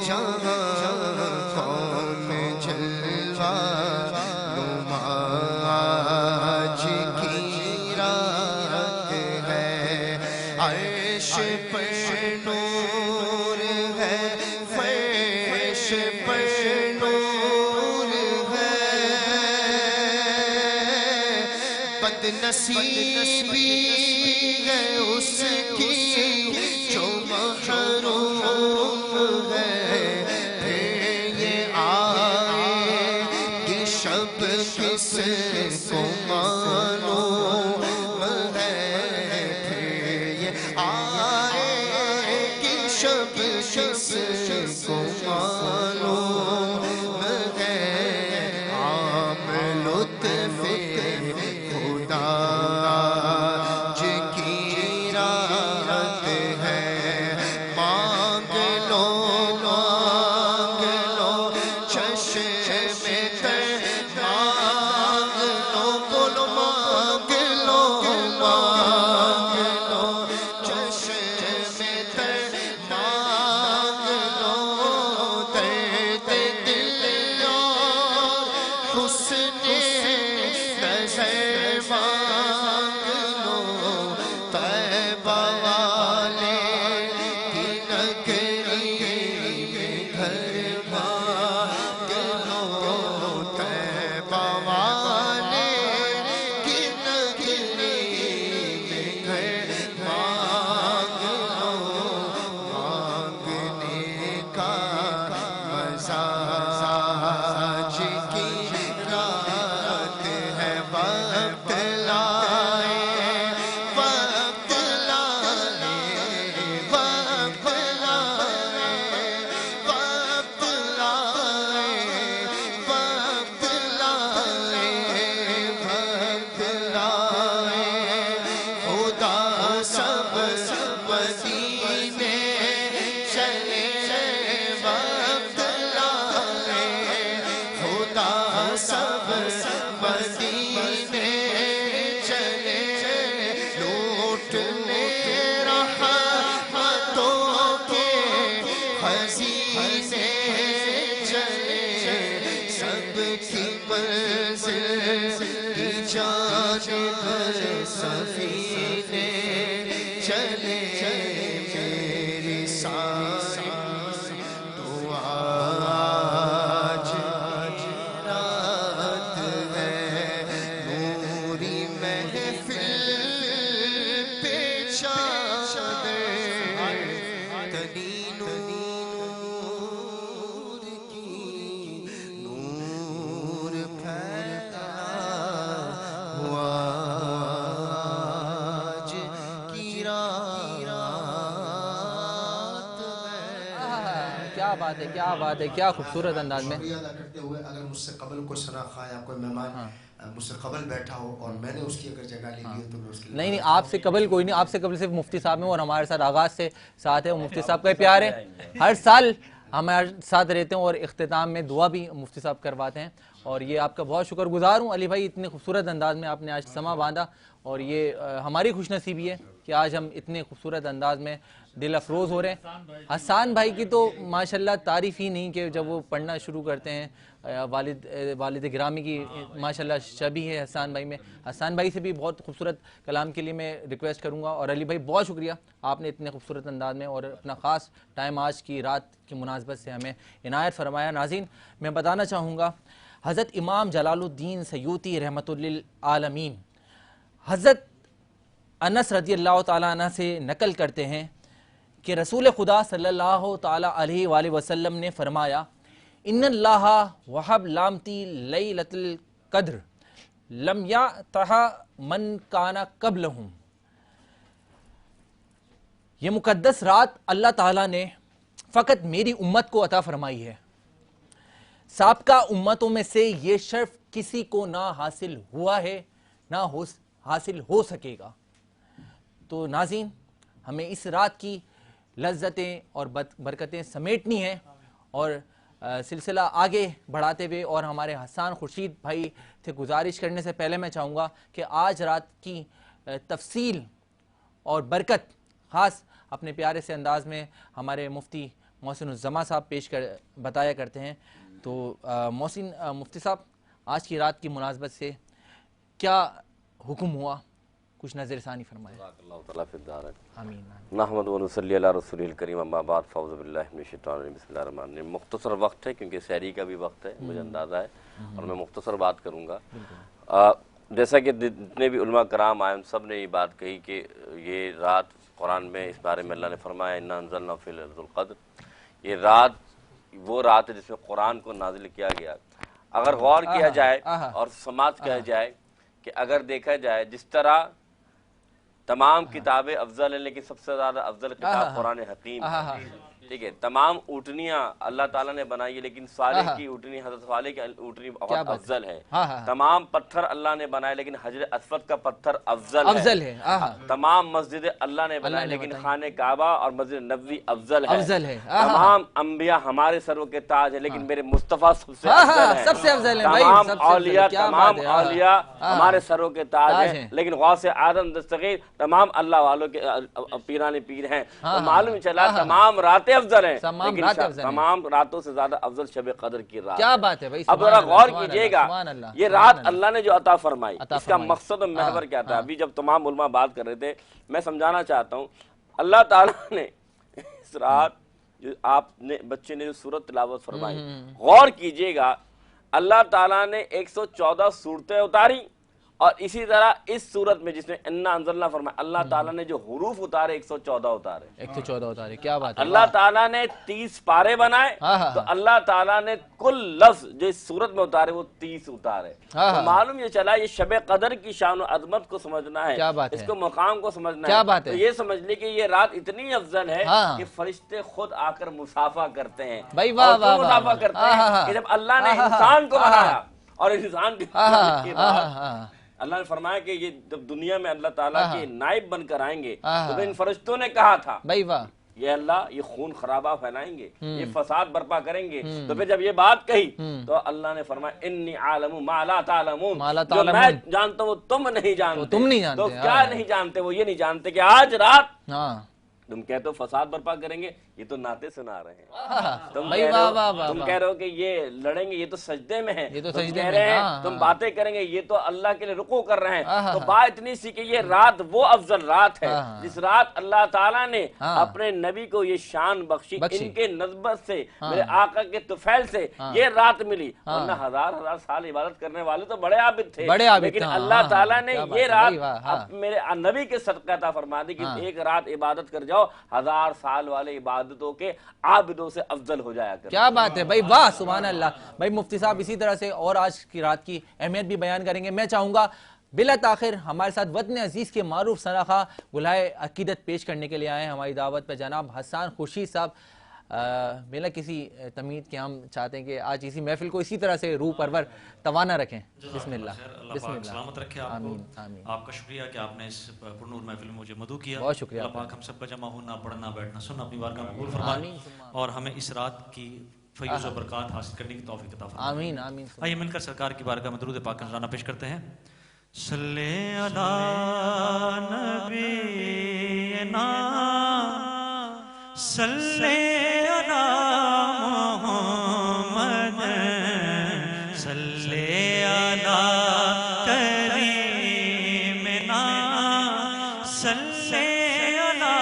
جہاں کون جلوہ نما، آج کی رات ہے، عرش پر نور ہے، فرش پر نور ہے، بد نصیبی ہے اس کی جو محروم ہے، پھر یہ آئے گی شب کس کو معلوم ہے، پھر یہ آئے گی شب کس کو معلوم ہے، عام لطف خدا آج کی رات ہے، مانگ لو چشم تر، مانگ لو، بولو مانگ لو چشم تر، مانگ لو درد دل اور حسن نظر، مانگ لو طیبہ والے کی نگری میں گھر، مانگ لو طیبہ والے کی نگری میں گھر، مانگ لو، مانگنے کا مزہ آج کی رات ہے، وقت لائے، وقت لائے، وقت لائے، وقت لائے، وقت لائے، وقت لائے، خدا سب مدینے چلے، وقت لائے، خدا سب مدینے چلے، لوٹنے رحمتوں کے خزینے چلے، سب کی منزل کی جانب سفینے چلے، میری ساری دعا آج رات ہے، نوری محفل پہ چادر تنی نور کیا بات ہے، کیا بات ہے، کیا خوبصورت انداز میں. شکریہ ادا کرتے ہوئے اگر مجھ سے قبل کوئی شنا خواہ یا کوئی مہمان مجھ سے قبل بیٹھا ہو اور میں نے اس کی اگر جگہ لی ہے تو میں اس کی نہیں آپ سے قبل کوئی نہیں، آپ سے قبل صرف مفتی صاحب ہیں اور ہمارے ساتھ آغاز سے ساتھ ہے. مفتی صاحب کا پیار ہے، ہر سال ہمارے ساتھ رہتے ہیں اور اختتام میں دعا بھی مفتی صاحب کرواتے ہیں اور یہ آپ کا بہت شکر گزار ہوں علی بھائی. اتنے خوبصورت انداز میں آپ نے آج سما باندھا اور یہ ہماری خوش نصیبی ہے کہ آج ہم اتنے خوبصورت انداز میں دل افروز ہو رہے ہیں. حسان بھائی کی تو ماشاءاللہ تعریف ہی نہیں کہ جب وہ پڑھنا شروع کرتے ہیں والد گرامی کی ماشاءاللہ شبیہ ہے حسان بھائی میں. حسان بھائی سے بھی بہت خوبصورت کلام کے لیے میں ریکویسٹ کروں گا. اور علی بھائی بہت شکریہ، آپ نے اتنے خوبصورت انداز میں اور اپنا خاص ٹائم آج کی رات کی مناسبت سے ہمیں عنایت فرمایا. ناظرین میں بتانا چاہوں گا حضرت امام جلال الدین سیوطی رحمۃ للعالمین حضرت انس رضی اللہ تعالیٰ عنہ سے نقل کرتے ہیں کہ رسول خدا صلی اللہ تعالیٰ علیہ وآلہ وسلم نے فرمایا ان اللہ وہب لامتی لیلۃ القدر لم یعطھا من کان قبلہم. یہ مقدس رات اللہ تعالیٰ نے فقط میری امت کو عطا فرمائی ہے، سابقہ امتوں میں سے یہ شرف کسی کو نہ حاصل ہوا ہے نہ حاصل ہو سکے گا. تو ناظرین ہمیں اس رات کی لذتیں اور برکتیں سمیٹنی ہیں اور سلسلہ آگے بڑھاتے ہوئے اور ہمارے حسان خورشید بھائی سے گزارش کرنے سے پہلے میں چاہوں گا کہ آج رات کی تفصیل اور برکت خاص اپنے پیارے سے انداز میں ہمارے مفتی محسن الزما صاحب بتایا کرتے ہیں. تو محسن مفتی صاحب آج کی رات کی مناسبت سے کیا حکم ہوا، کچھ نظر ثانی فرمائے. اللہ تعالیٰ فی الدار. آمین. نحمد و نصلی علی رسول الکریم اما بعد فاعوذ باللہ من الشیطان الرجیم بسم اللہ الرحمن الرحیم. مختصر وقت ہے کیونکہ سحری کا بھی وقت ہے مجھے اندازہ ہے اور میں مختصر بات کروں گا. جیسا کہ جتنے بھی علماء کرام آئے سب نے یہ بات کہی کہ یہ رات قرآن میں اس بارے میں اللہ نے فرمایا انا انزلنا فی لیلۃ القدر. یہ رات وہ رات ہے جس میں قرآن کو نازل کیا گیا. اگر غور کیا جائے اور سماعت کیا جائے کہ اگر دیکھا جائے جس طرح تمام کتابیں افضل ہیں لیکن سب سے زیادہ افضل کتاب قرآن حکیم ہے، ٹھیک ہے. تمام اونٹنیاں اللہ تعالیٰ نے بنائی ہے لیکن صالح کی اونٹنی حضرت صالح کی اونٹنی بہت افضل ہے. تمام پتھر اللہ نے بنائے لیکن حجر اسود کا پتھر افضل ہے. تمام مسجد اللہ نے بنائے لیکن خانہ کعبہ اور مسجد نبوی افضل ہے. تمام انبیاء ہمارے سروں کے تاج ہیں لیکن میرے مصطفیٰ سب سے افضل ہیں. تمام اولیاء ہمارے سروں کے تاج ہیں لیکن غوث اعظم دستگیر تمام اللہ والوں کے پیران پیر ہیں. تو معلوم چلا تمام راتیں افضل ہیں لیکن تمام راتوں سے زیادہ افضل شب قدر کی رات. کیا بات ہے بھائی. اب ذرا غور کیجئے گا یہ رات اللہ نے جو عطا فرمائی اس کا مقصد و محور کیا تھا. ابھی جب تمام علماء بات کر رہے تھے میں سمجھانا چاہتا ہوں اللہ تعالیٰ نے اس رات جو آپ نے بچے نے جو سورت تلاوت فرمائی غور کیجئے گا اللہ تعالیٰ نے 114 سورتیں اتاری اور اسی طرح اس صورت میں جس میں انا انزلنا فرمایا اللہ تعالیٰ نے جو حروف اتارے 114 اتارے. کیا بات ہے. اللہ تعالیٰ نے 30 پارے بنائے تو اللہ تعالیٰ نے کل لفظ جو اس صورت میں اتارے وہ 30 اتارے. تو معلوم یہ چلا یہ شب قدر کی شان و عظمت کو سمجھنا ہے، اس کو مقام کو سمجھنا ہے. تو یہ سمجھ لے کہ یہ رات اتنی افضل ہے کہ فرشتے خود آ کر مصافحہ کرتے ہیں. مصافحہ کرتے ہیں کہ جب اللہ نے انسان کو بنایا اور انسان کے بعد اللہ نے فرمایا کہ یہ جب دنیا میں اللہ تعالیٰ کے نائب بن کر آئیں گے تو ان فرشتوں نے کہا تھا یہ اللہ یہ خون خرابہ پھیلائیں گے، یہ فساد برپا کریں گے. تو پھر جب یہ بات کہی تو اللہ نے فرمایا انی عالم ما لا تعلمون، جو میں جانتا ہوں تم نہیں جانتے. تو کیا نہیں جانتے؟ وہ یہ نہیں جانتے کہ آج رات تم کہتے ہو فساد برپا کریں گے، یہ تو نعتیں سنا رہے ہیں. تم کہہ رہے ہو کہ یہ لڑیں گے، یہ تو سجدے میں ہیں. تم کہہ رہے ہیں تم باتیں کریں گے، یہ تو اللہ کے لیے رکوع کر رہے ہیں. تو بات اتنی سی کہ یہ رات وہ افضل رات ہے جس رات اللہ تعالیٰ نے اپنے نبی کو یہ شان بخشی. ان کے نسبت سے میرے آقا کے طفیل سے یہ رات ملی. ورنہ ہزار ہزار سال عبادت کرنے والے تو بڑے عابد تھے لیکن اللہ تعالیٰ نے یہ رات میرے نبی کے صدقہ عطا فرما دی کہ ایک رات عبادت کر جاؤ ہزار سال والے عبادتوں کے عابدوں سے افضل ہو جایا کریں. کیا بات ہے بھائی، واہ سبحان اللہ. بھائی مفتی صاحب اسی طرح سے اور آج کی رات کی اہمیت بھی بیان کریں گے. میں چاہوں گا بلا تاخیر ہمارے ساتھ وطن عزیز کے معروف سناخواہ گلہائے عقیدت پیش کرنے کے لیے آئے ہیں ہماری دعوت پہ جناب حسان خورشید صاحب. بلا کسی تمید کے ہم چاہتے ہیں کہ آج اسی محفل کو اسی طرح سے روح پرور توانا رکھیں. بسم اللہ. بسم اللہ. سلامت رکھے آپ کو. آپ کا شکریہ کہ آپ نے اس پرنور محفل میں مجھے مدعو کیا. بہت شکریہ. اللہ پاک ہم سب کا جمع ہونا, پڑھنا, بیٹھنا, سننا اپنی بارگاہ میں قبول فرمائے اور ہمیں اس رات کی فیض و برکات حاصل کرنے کی توفیق عطا فرمائے. آمین آمین. آئیے مل کر سرکار کی بارگاہ میں درود پاک نذرانہ پیش کرتے ہیں. صلی علی نبینا صلی علی محمد صلی علی کریمنا صلی علی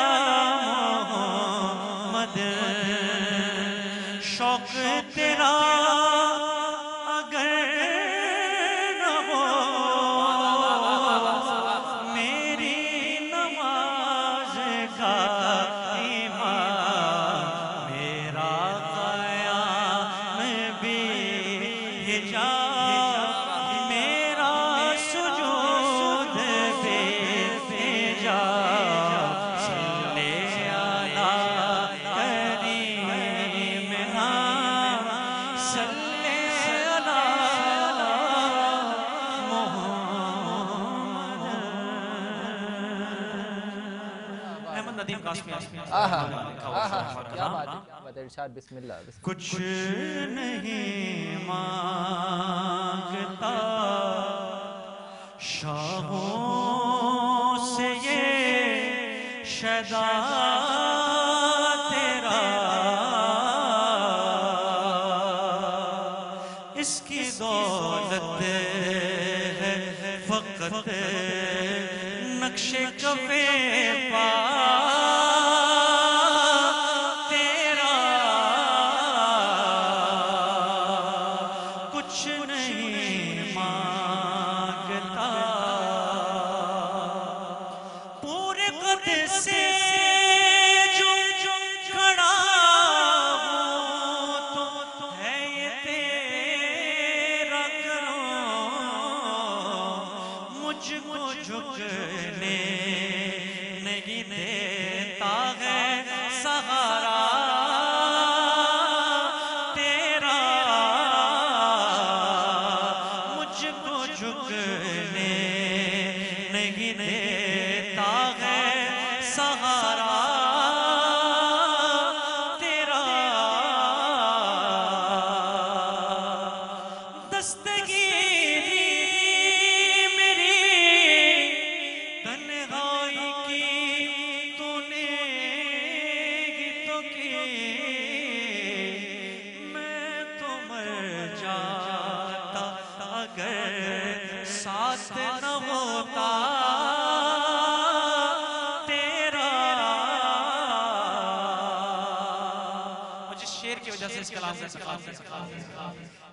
محمد. شوق تیرا بسم اللہ. کچھ نہیں مانگتا شاہوں سے یہ شیدا تیرا, اس کی دولت ہے فقط نقش کفے پا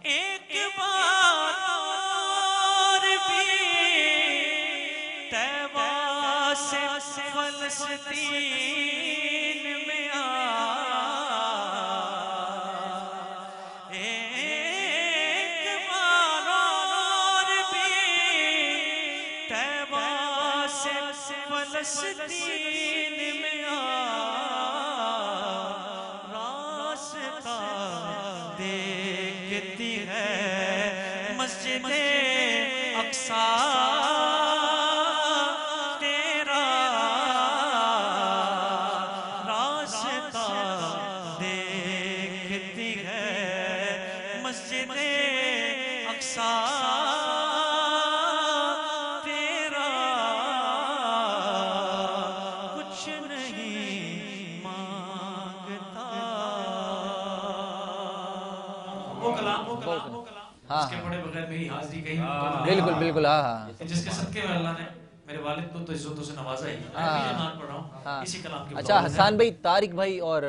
ایک بار بھی طیبہ سے فلسطین میں آ, ایک بار اور بھی طیبہ سے فلسطین میں آ, دیکھتی ہے مسجد اقصی تیرا راستہ, دیکھتی ہے مسجد اقصی تیرا, کچھ نہیں مانگتا. اس کے بڑے بغیر میری حاضری کہیں بالکل بالکل. جس کے صدقے میں اللہ نے میرے والد کو تو عزتوں سے نوازا ہی. مان پڑھ رہا ہوں اسی کلام کی. اچھا, حسان بھائی, طارق بھائی اور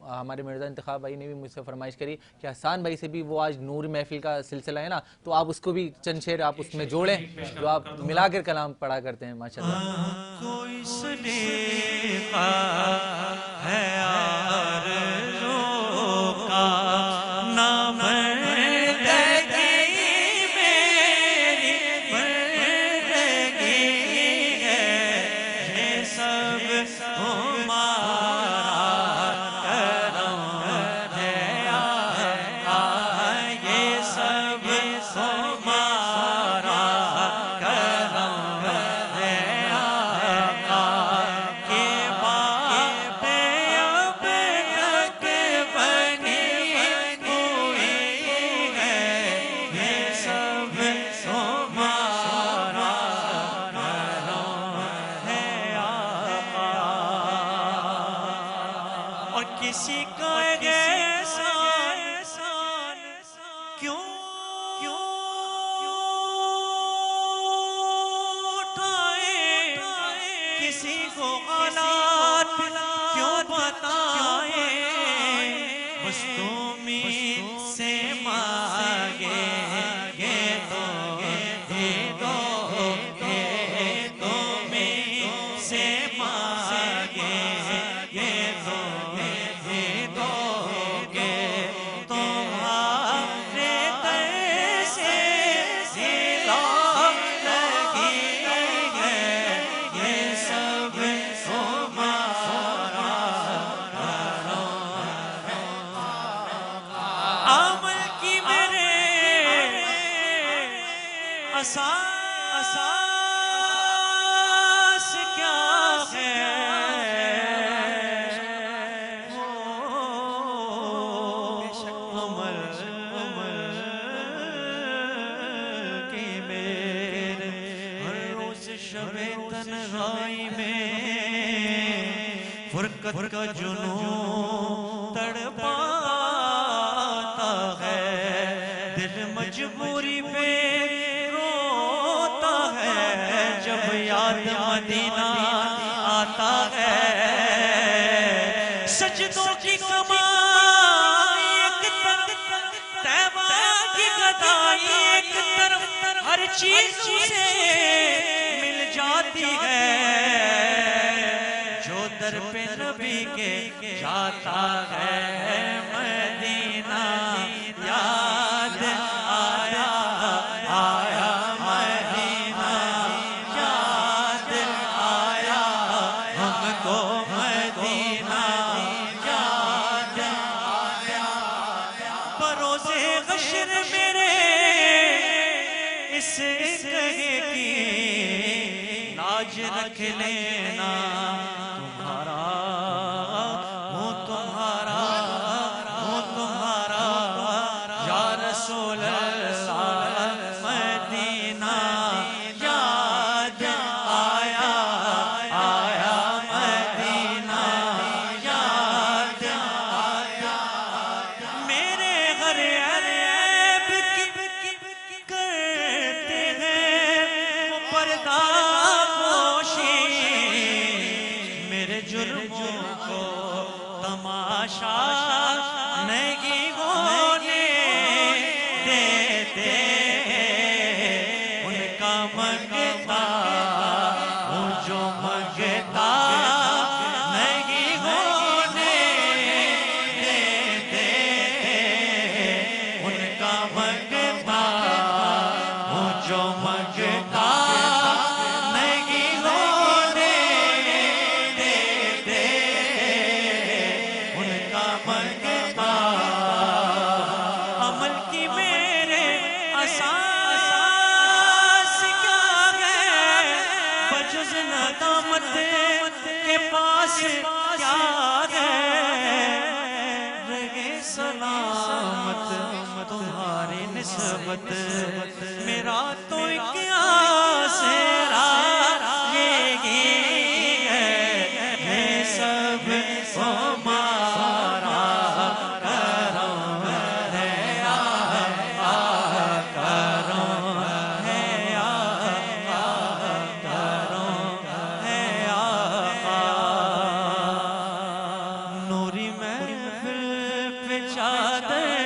ہمارے مرزا انتخاب بھائی نے بھی مجھ سے فرمائش کری کہ حسان بھائی سے بھی وہ آج نور محفل کا سلسلہ ہے نا, تو آپ اس کو بھی چند شعر آپ اس میں جوڑیں جو آپ ملا کر کلام پڑھا کرتے ہیں. ماشاءاللہ. کوئی سلیقہ ہے آرزو کا نام اور کسی کا احسان کیوں اٹھائے، کسی کو حالات کیوں بتائے، بس تم سے مانگے گے تو دے دو گے، تم سے مانگے گے تو دے دو گے، تمہارے در سے لگی ہے یہ سب تمہارا عمل کی میرے اساس کیا ہے، عمل کی میرے ہر روز شب تنہائی میں فرقت کا جنون تڑپاتا ہے، دل مجبوری پہ روتا ہے، جب یاد مدینہ آتا ہے، سجدوں کی کمائی ایک طرف، طیبہ کی گدائی ایک طرف، ہر چیز سے مل جاتی ہے، جو در پہ نبی کے جاتا ہے مدینہ یاد آیا، آیا مدینہ یاد آیا، ہم کو مدینہ یاد آیا، بروز حشر میرے اس کہے کی لاج رکھ لینا، تمہارا ہوں تمہارا ہوں تمہارا یا رسول اللہ، مدینہ یاد آیا، آیا مدینہ یاد آیا، میرے ہر عیب کی کرتے ہیں وہ پردہ پوشی، میرے جرموں کو تماشا نہیں ہونے دیتے، ان کا منگتا ہوں جو منگتا نہیں ہونے دیتے، ان کا منگتا ہوں جو منگتا نہیں ہونے دیتے، ان کا منگتا عمل کی میرے اساس کیا ہے، بجز ندامت کے پاس کیا ہے، رہے سلامت تمہاری نسبت، میرا تو کیا سیرا یہی ہے، یہ سب تمہارا کرم ہے، کرم ہے، کرم ہے آقا، نوری محفل پہ چادر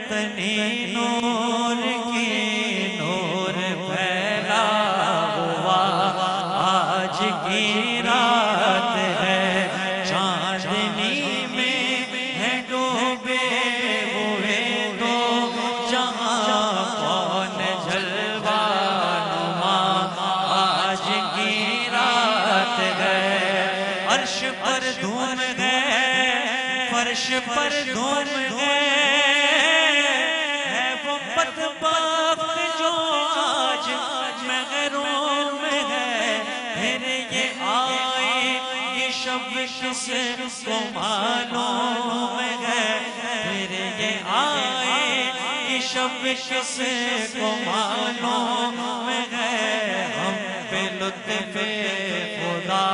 تنی نور کی، نور پھیلا ہوا آج کی رات ہے، چاندنی میں ہے ڈوبے ہوئے دو جہاں، کون جلوہ نما آج کی رات ہے، عرش پر دھوم ہے، فرش پر دھوم ہے وہ بدبخت جو آج محروم ہے، پھر یہ آئے یہ شب کس کو معلوم ہے، پھر یہ آئے یہ شب کس کو معلوم ہے، ہم پہ لطف خدا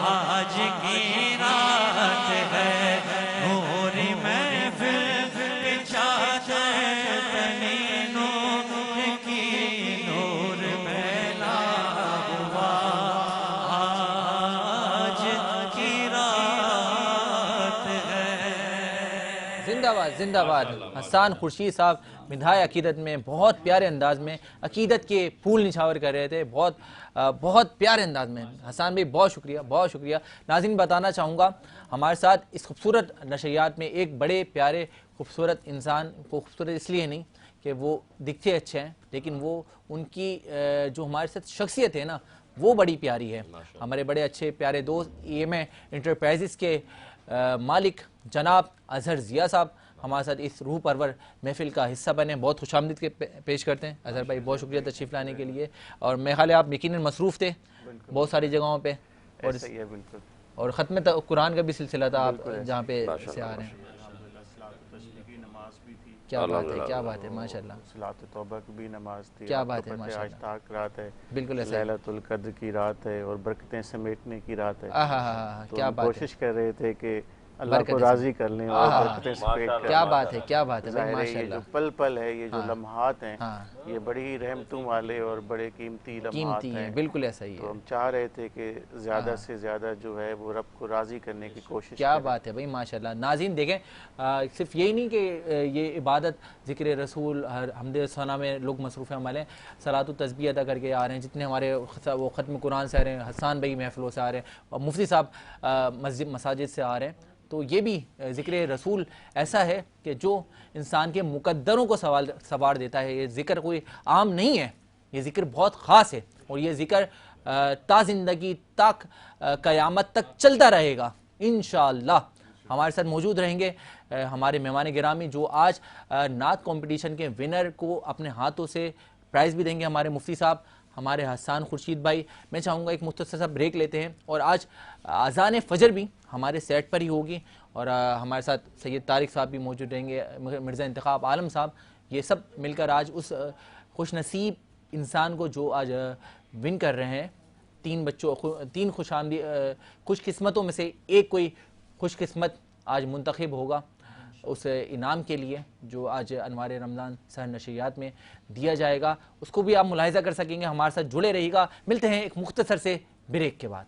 آج کی رات ہے، زندہ باد زندہ باد. حسان خورشید صاحب مدحائے عقیدت میں بہت پیارے انداز میں عقیدت کے پھول نچھاور کر رہے تھے, بہت پیارے انداز میں. حسان بھائی بہت شکریہ, بہت شکریہ. ناظرین بتانا چاہوں گا ہمارے ساتھ اس خوبصورت نشریات میں ایک بڑے پیارے خوبصورت انسان, کو خوبصورت اس لیے نہیں کہ وہ دکھتے اچھے ہیں, لیکن وہ ان کی جو ہمارے ساتھ شخصیت ہے نا وہ بڑی پیاری ہے. ہمارے بڑے اچھے پیارے دوست EMA انٹرپرائزز کے مالک جناب اظہر ضیاء صاحب ہمارے ساتھ اس روح پرور محفل کا حصہ بنے. بہت خوش آمدید کے پیش کرتے ہیں. اظہر بھائی بہت شکریہ تشریف لانے کے لیے, اور میرے خیال ہے آپ یقیناً مصروف تھے بہت ساری جگہوں پہ, اور ختم قرآن کا بھی سلسلہ تھا آپ جہاں پہ سے آ رہے ہیں. کیا بات ہے, کیا بات ہے, ماشاءاللہ. صلاۃ توبہ کی بھی نماز تھی, کیا بات ہے, ماشاءاللہ. آج تاک رات ہے, بالکل ایسا, لیلۃ القدر کی رات ہے اور برکتیں سمیٹنے کی رات ہے. کیا بات ہے, کوشش کر رہے تھے کہ اللہ کو راضی کر لیں اور برکتیں سمیٹ کر. کیا بات ہے, کیا بات ہے, یہ جو پل پل ہے, یہ جو لمحات ہیں, یہ بڑی رحمتوں والے اور بڑے قیمتی لمحات ہیں. بالکل ایسا ہی ہے. تو ہم چاہ رہے تھے کہ زیادہ سے زیادہ جو ہے وہ رب کو راضی کرنے کی کوشش. کیا بات ہے بھائی, ماشاءاللہ. ناظرین دیکھیں, صرف یہی نہیں کہ یہ عبادت ذکر رسول حمد ثنا میں لوگ مصروف ہیں ہمارے, صلاۃ و تسبیح ادا کر کے آ رہے ہیں جتنے ہمارے وہ ختم قرآن سے آ رہے ہیں, حسان بھائی محفلوں سے آ رہے ہیں, اور مفتی صاحب مساجد سے آ رہے ہیں. تو یہ بھی ذکر رسول ایسا ہے کہ جو انسان کے مقدروں کو سوار دیتا ہے. یہ ذکر کوئی عام نہیں ہے, یہ ذکر بہت خاص ہے, اور یہ ذکر تا زندگی تک قیامت تک چلتا رہے گا انشاءاللہ. ہمارے ساتھ موجود رہیں گے ہمارے مہمان گرامی جو آج نعت کمپٹیشن کے ونر کو اپنے ہاتھوں سے پرائز بھی دیں گے, ہمارے مفتی صاحب, ہمارے حسان خورشید بھائی. میں چاہوں گا ایک مختصر سا بریک لیتے ہیں, اور آج اذان فجر بھی ہمارے سیٹ پر ہی ہوگی, اور ہمارے ساتھ سید طارق صاحب بھی موجود رہیں گے, مرزا انتخاب عالم صاحب. یہ سب مل کر آج اس خوش نصیب انسان کو جو آج ون کر رہے ہیں, تین خوش قسمتوں میں سے ایک کوئی خوش قسمت آج منتخب ہوگا اس انعام کے لیے جو آج انوار رمضان سحر نشریات میں دیا جائے گا. اس کو بھی آپ ملاحظہ کر سکیں گے. ہمارے ساتھ جڑے رہیے گا. ملتے ہیں ایک مختصر سے بریک کے بعد.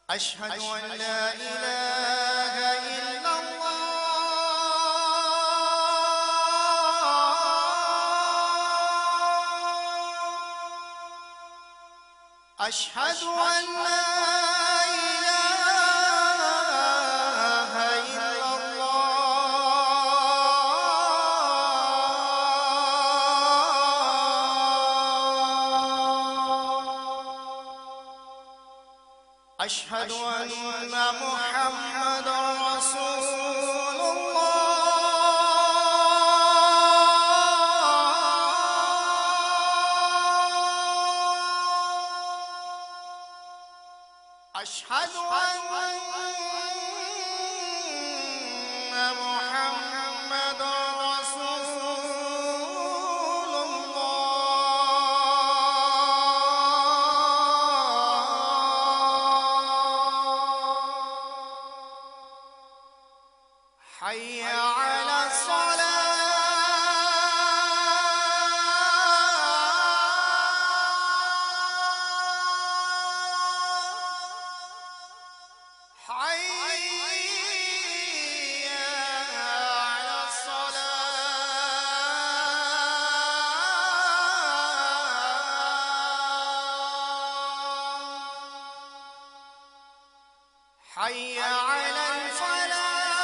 أشهد أن لا إله إلا الله أشهد أن لا إله إلا أشهد أن محمد رسول الله أشهد أن محمد رسول حي على الصلاة حي على الصلاة حي على الفلاح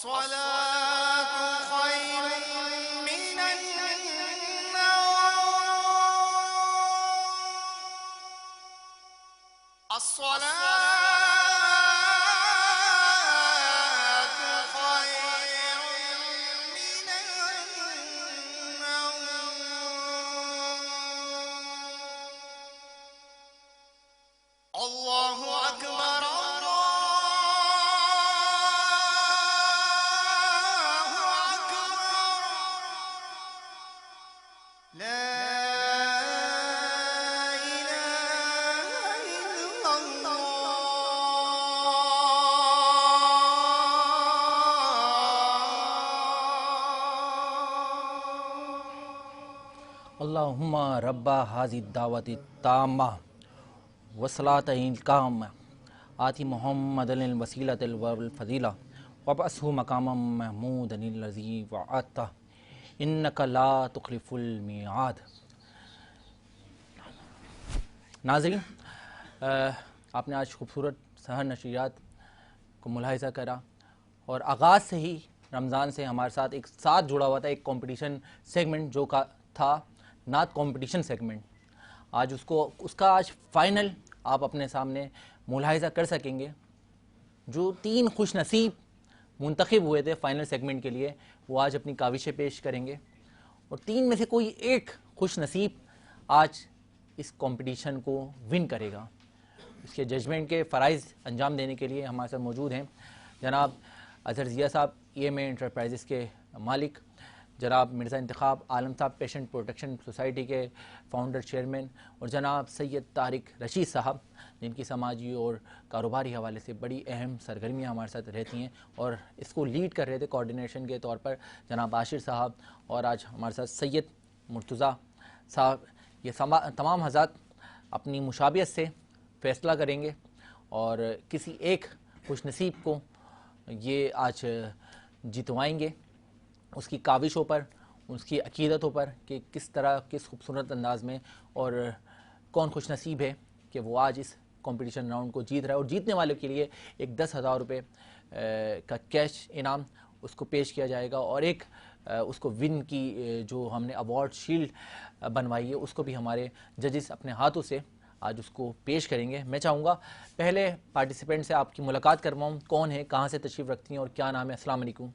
الصلاة خير من النوم الصلاة خير من النوم الله أكبر اللہم رب حاضی الدعوت التامہ وصلاۃ القام آتی محمد الوسیلۃ والفضیلہ وابعثہ مقاما محمودا الذی وعدتہ انک لا تخلف المیعاد۔ ناظرین، آپ نے آج خوبصورت سحر نشریات کو ملاحظہ کرا، اور آغاز سے ہی رمضان سے ہمارے ساتھ ایک ساتھ جڑا ہوا تھا ایک کمپٹیشن سیگمنٹ جو تھا نعت کمپٹیشن سیگمنٹ۔ آج اس کا آج فائنل آپ اپنے سامنے ملاحظہ کر سکیں گے۔ جو 3 خوش نصیب منتخب ہوئے تھے فائنل سیگمنٹ کے لیے، وہ آج اپنی کاوشیں پیش کریں گے، اور 3 میں سے کوئی ایک خوش نصیب آج اس کمپٹیشن کو ون کرے گا۔ اس کے ججمنٹ کے فرائض انجام دینے کے لیے ہمارے ساتھ موجود ہیں جناب اظہر ضیاء صاحب، EMA انٹرپرائزز کے مالک، جناب مرزا انتخاب عالم صاحب پیشنٹ پروٹیکشن سوسائٹی کے فاؤنڈر چیئرمین، اور جناب سید طارق رشید صاحب جن کی سماجی اور کاروباری حوالے سے بڑی اہم سرگرمیاں ہمارے ساتھ رہتی ہیں، اور اس کو لیڈ کر رہے تھے کوارڈینیشن کے طور پر جناب عاشر صاحب، اور آج ہمارے ساتھ سید مرتضیٰ صاحب۔ یہ تمام حضرات اپنی مشابہت سے فیصلہ کریں گے، اور کسی ایک خوش نصیب کو یہ آج جتوائیں گے اس کی کاوشوں پر، اس کی عقیدتوں پر کہ کس طرح کس خوبصورت انداز میں، اور کون خوش نصیب ہے کہ وہ آج اس کمپٹیشن راؤنڈ کو جیت رہا ہے۔ اور جیتنے والے کے لیے ایک 10,000 روپے کا کیش انعام اس کو پیش کیا جائے گا، اور ایک اس کو ون کی جو ہم نے ایوارڈ شیلڈ بنوائی ہے اس کو بھی ہمارے ججز اپنے ہاتھوں سے آج اس کو پیش کریں گے۔ میں چاہوں گا پہلے پارٹیسپینٹ سے آپ کی ملاقات کرواؤں، کون ہے، کہاں سے تشریف رکھتی ہیں، اور کیا نام ہے؟ السلام علیکم۔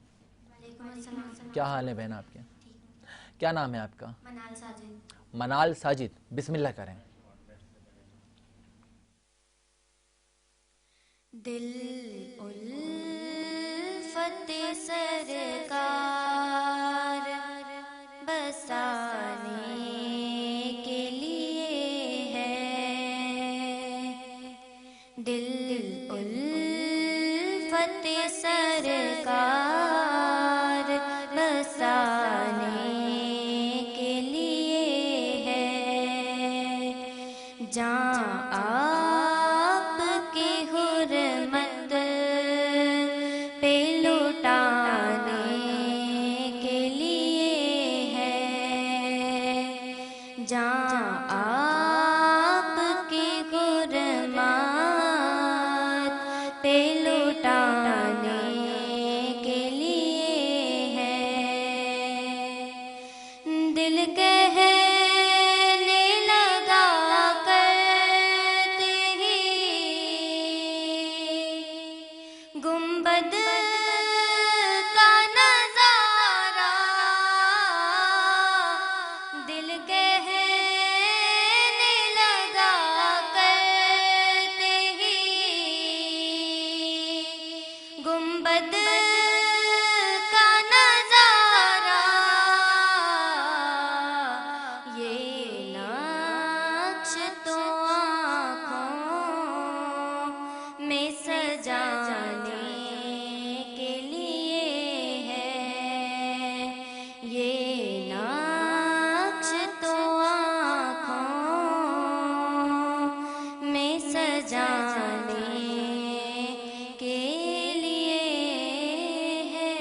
کیا حال ہے بہن آپ کے؟ کیا نام ہے آپ کا؟ منال ساجد۔ منال ساجد، بسم اللہ کریں۔ دل الفت سرکار بسانے کے لیے ہے، دل الفت سرکار بسانے کے لیے ہے، جہاں آپ کی حرمت پہ لٹانے کے لیے ہے، جہاں آپ کی حرمت پہ لٹانے کے لیے ہے، دل کہنے لگا کرتے ہی گنبد کا نظارہ، دل کہنے لگا کرتے ہی گنبد کا نظارہ، یہ نقش تو آنکھوں میں سجانے کے لیے ہے، یہ نقش تو آنکھوں میں سجانے کے لیے ہے۔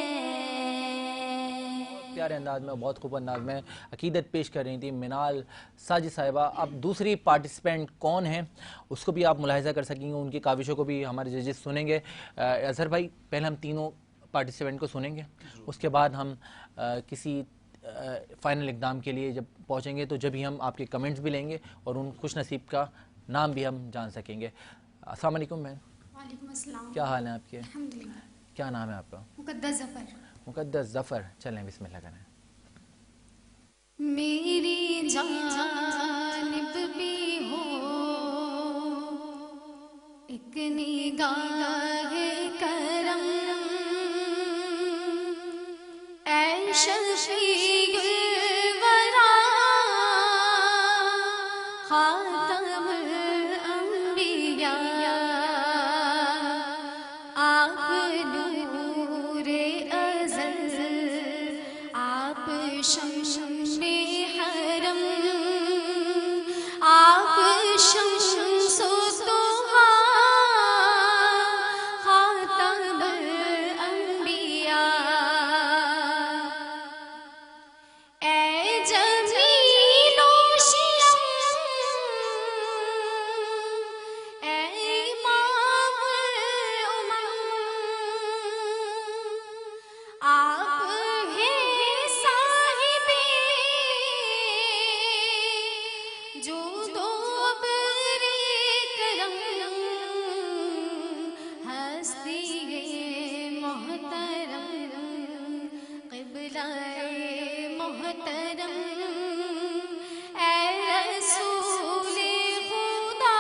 پیارے انداز میں، بہت خوب انداز میں عقیدت پیش کر رہی تھی منال ساجد صاحبہ۔ اب دوسری پارٹیسپینٹ کون ہیں اس کو بھی آپ ملاحظہ کر سکیں گے، ان کی کاوشوں کو بھی ہمارے ججز سنیں گے۔ اظہر بھائی، پہلے ہم تینوں پارٹیسپینٹ کو سنیں گے, اس کے بعد ہم کسی فائنل اقدام کے لیے جب پہنچیں گے تو جب ہی ہم آپ کے کمنٹس بھی لیں گے اور ان خوش نصیب کا نام بھی ہم جان سکیں گے. السلام علیکم بہن. وعلیکم السلام. کیا حال ہیں آپ کے؟ الحمدللہ. کیا نام ہے آپ کا؟ مقدس ظفر. مقدس ظفر. چلیں بسم اللہ کریں. میری جانب بھی ہو ایک نگاہ کرم اے شفیع الورا خاتم الانبیاء آپ نور ازل آپ شمس حرم آپ شمس دوحا خاتم الانبیاء اے جمیل و شیعہ اے امام الامم آپ ہیں صاحب جود و بر کرم ہستی محترم قبلہ محترم اے رسول خدا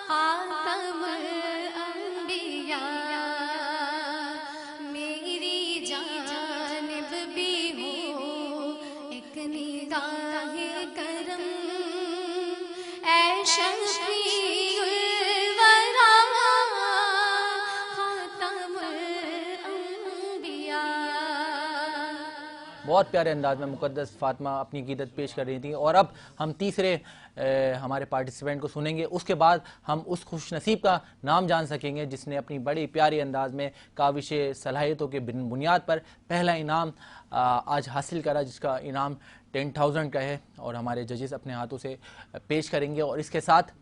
خاتم الانبیاء میری جانب بھی ہو ایک نگاہ کرم اے شفیع الورا خاتم الانبیاء. بہت پیارے انداز میں مقدس فاطمہ اپنی عقیدت پیش کر رہی تھیں, اور اب ہم تیسرے ہمارے پارٹیسپینٹ کو سنیں گے. اس کے بعد ہم اس خوش نصیب کا نام جان سکیں گے جس نے اپنی بڑی پیاری انداز میں کاوش صلاحیتوں کے بنیاد پر پہلا انعام آج حاصل کرا, جس کا انعام 10,000 کا ہے, اور ہمارے ججز اپنے ہاتھوں سے پیش کریں گے. اور اس کے ساتھ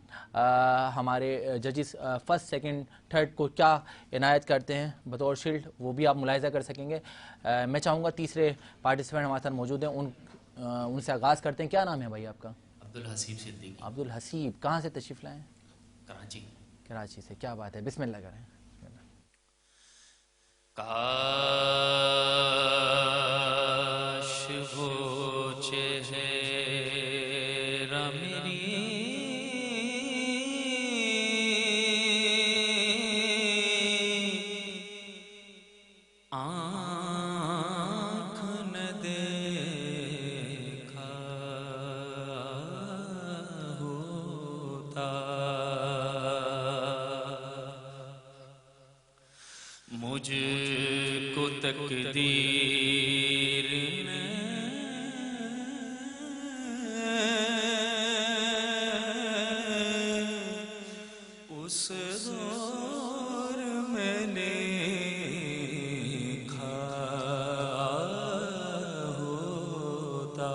ہمارے ججز فرسٹ سیکنڈ تھرڈ کو کیا عنایت کرتے ہیں بطور شیلڈ وہ بھی آپ ملاحظہ کر سکیں گے. میں چاہوں گا تیسرے پارٹیسپینٹ ہمارے ساتھ موجود ہیں, ان سے آغاز کرتے ہیں. کیا نام ہے بھائی آپ کا؟ عبدالحسیب صدیقی. عبدالحسیب. کہاں سے تشریف لائیں؟ کراچی. کراچی سے. کیا بات ہے, بسم اللہ کریں. کاش وہ چہرہ میری آنکھ نہ دیکھا ہوتا, مجھ کو تقدیر نے اس دور میں لکھا ہوتا.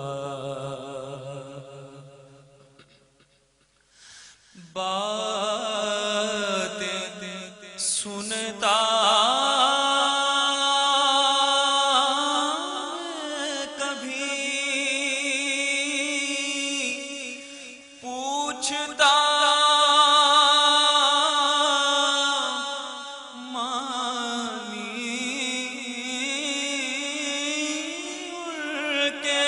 باتیں سنتا پوچھتا مانی کے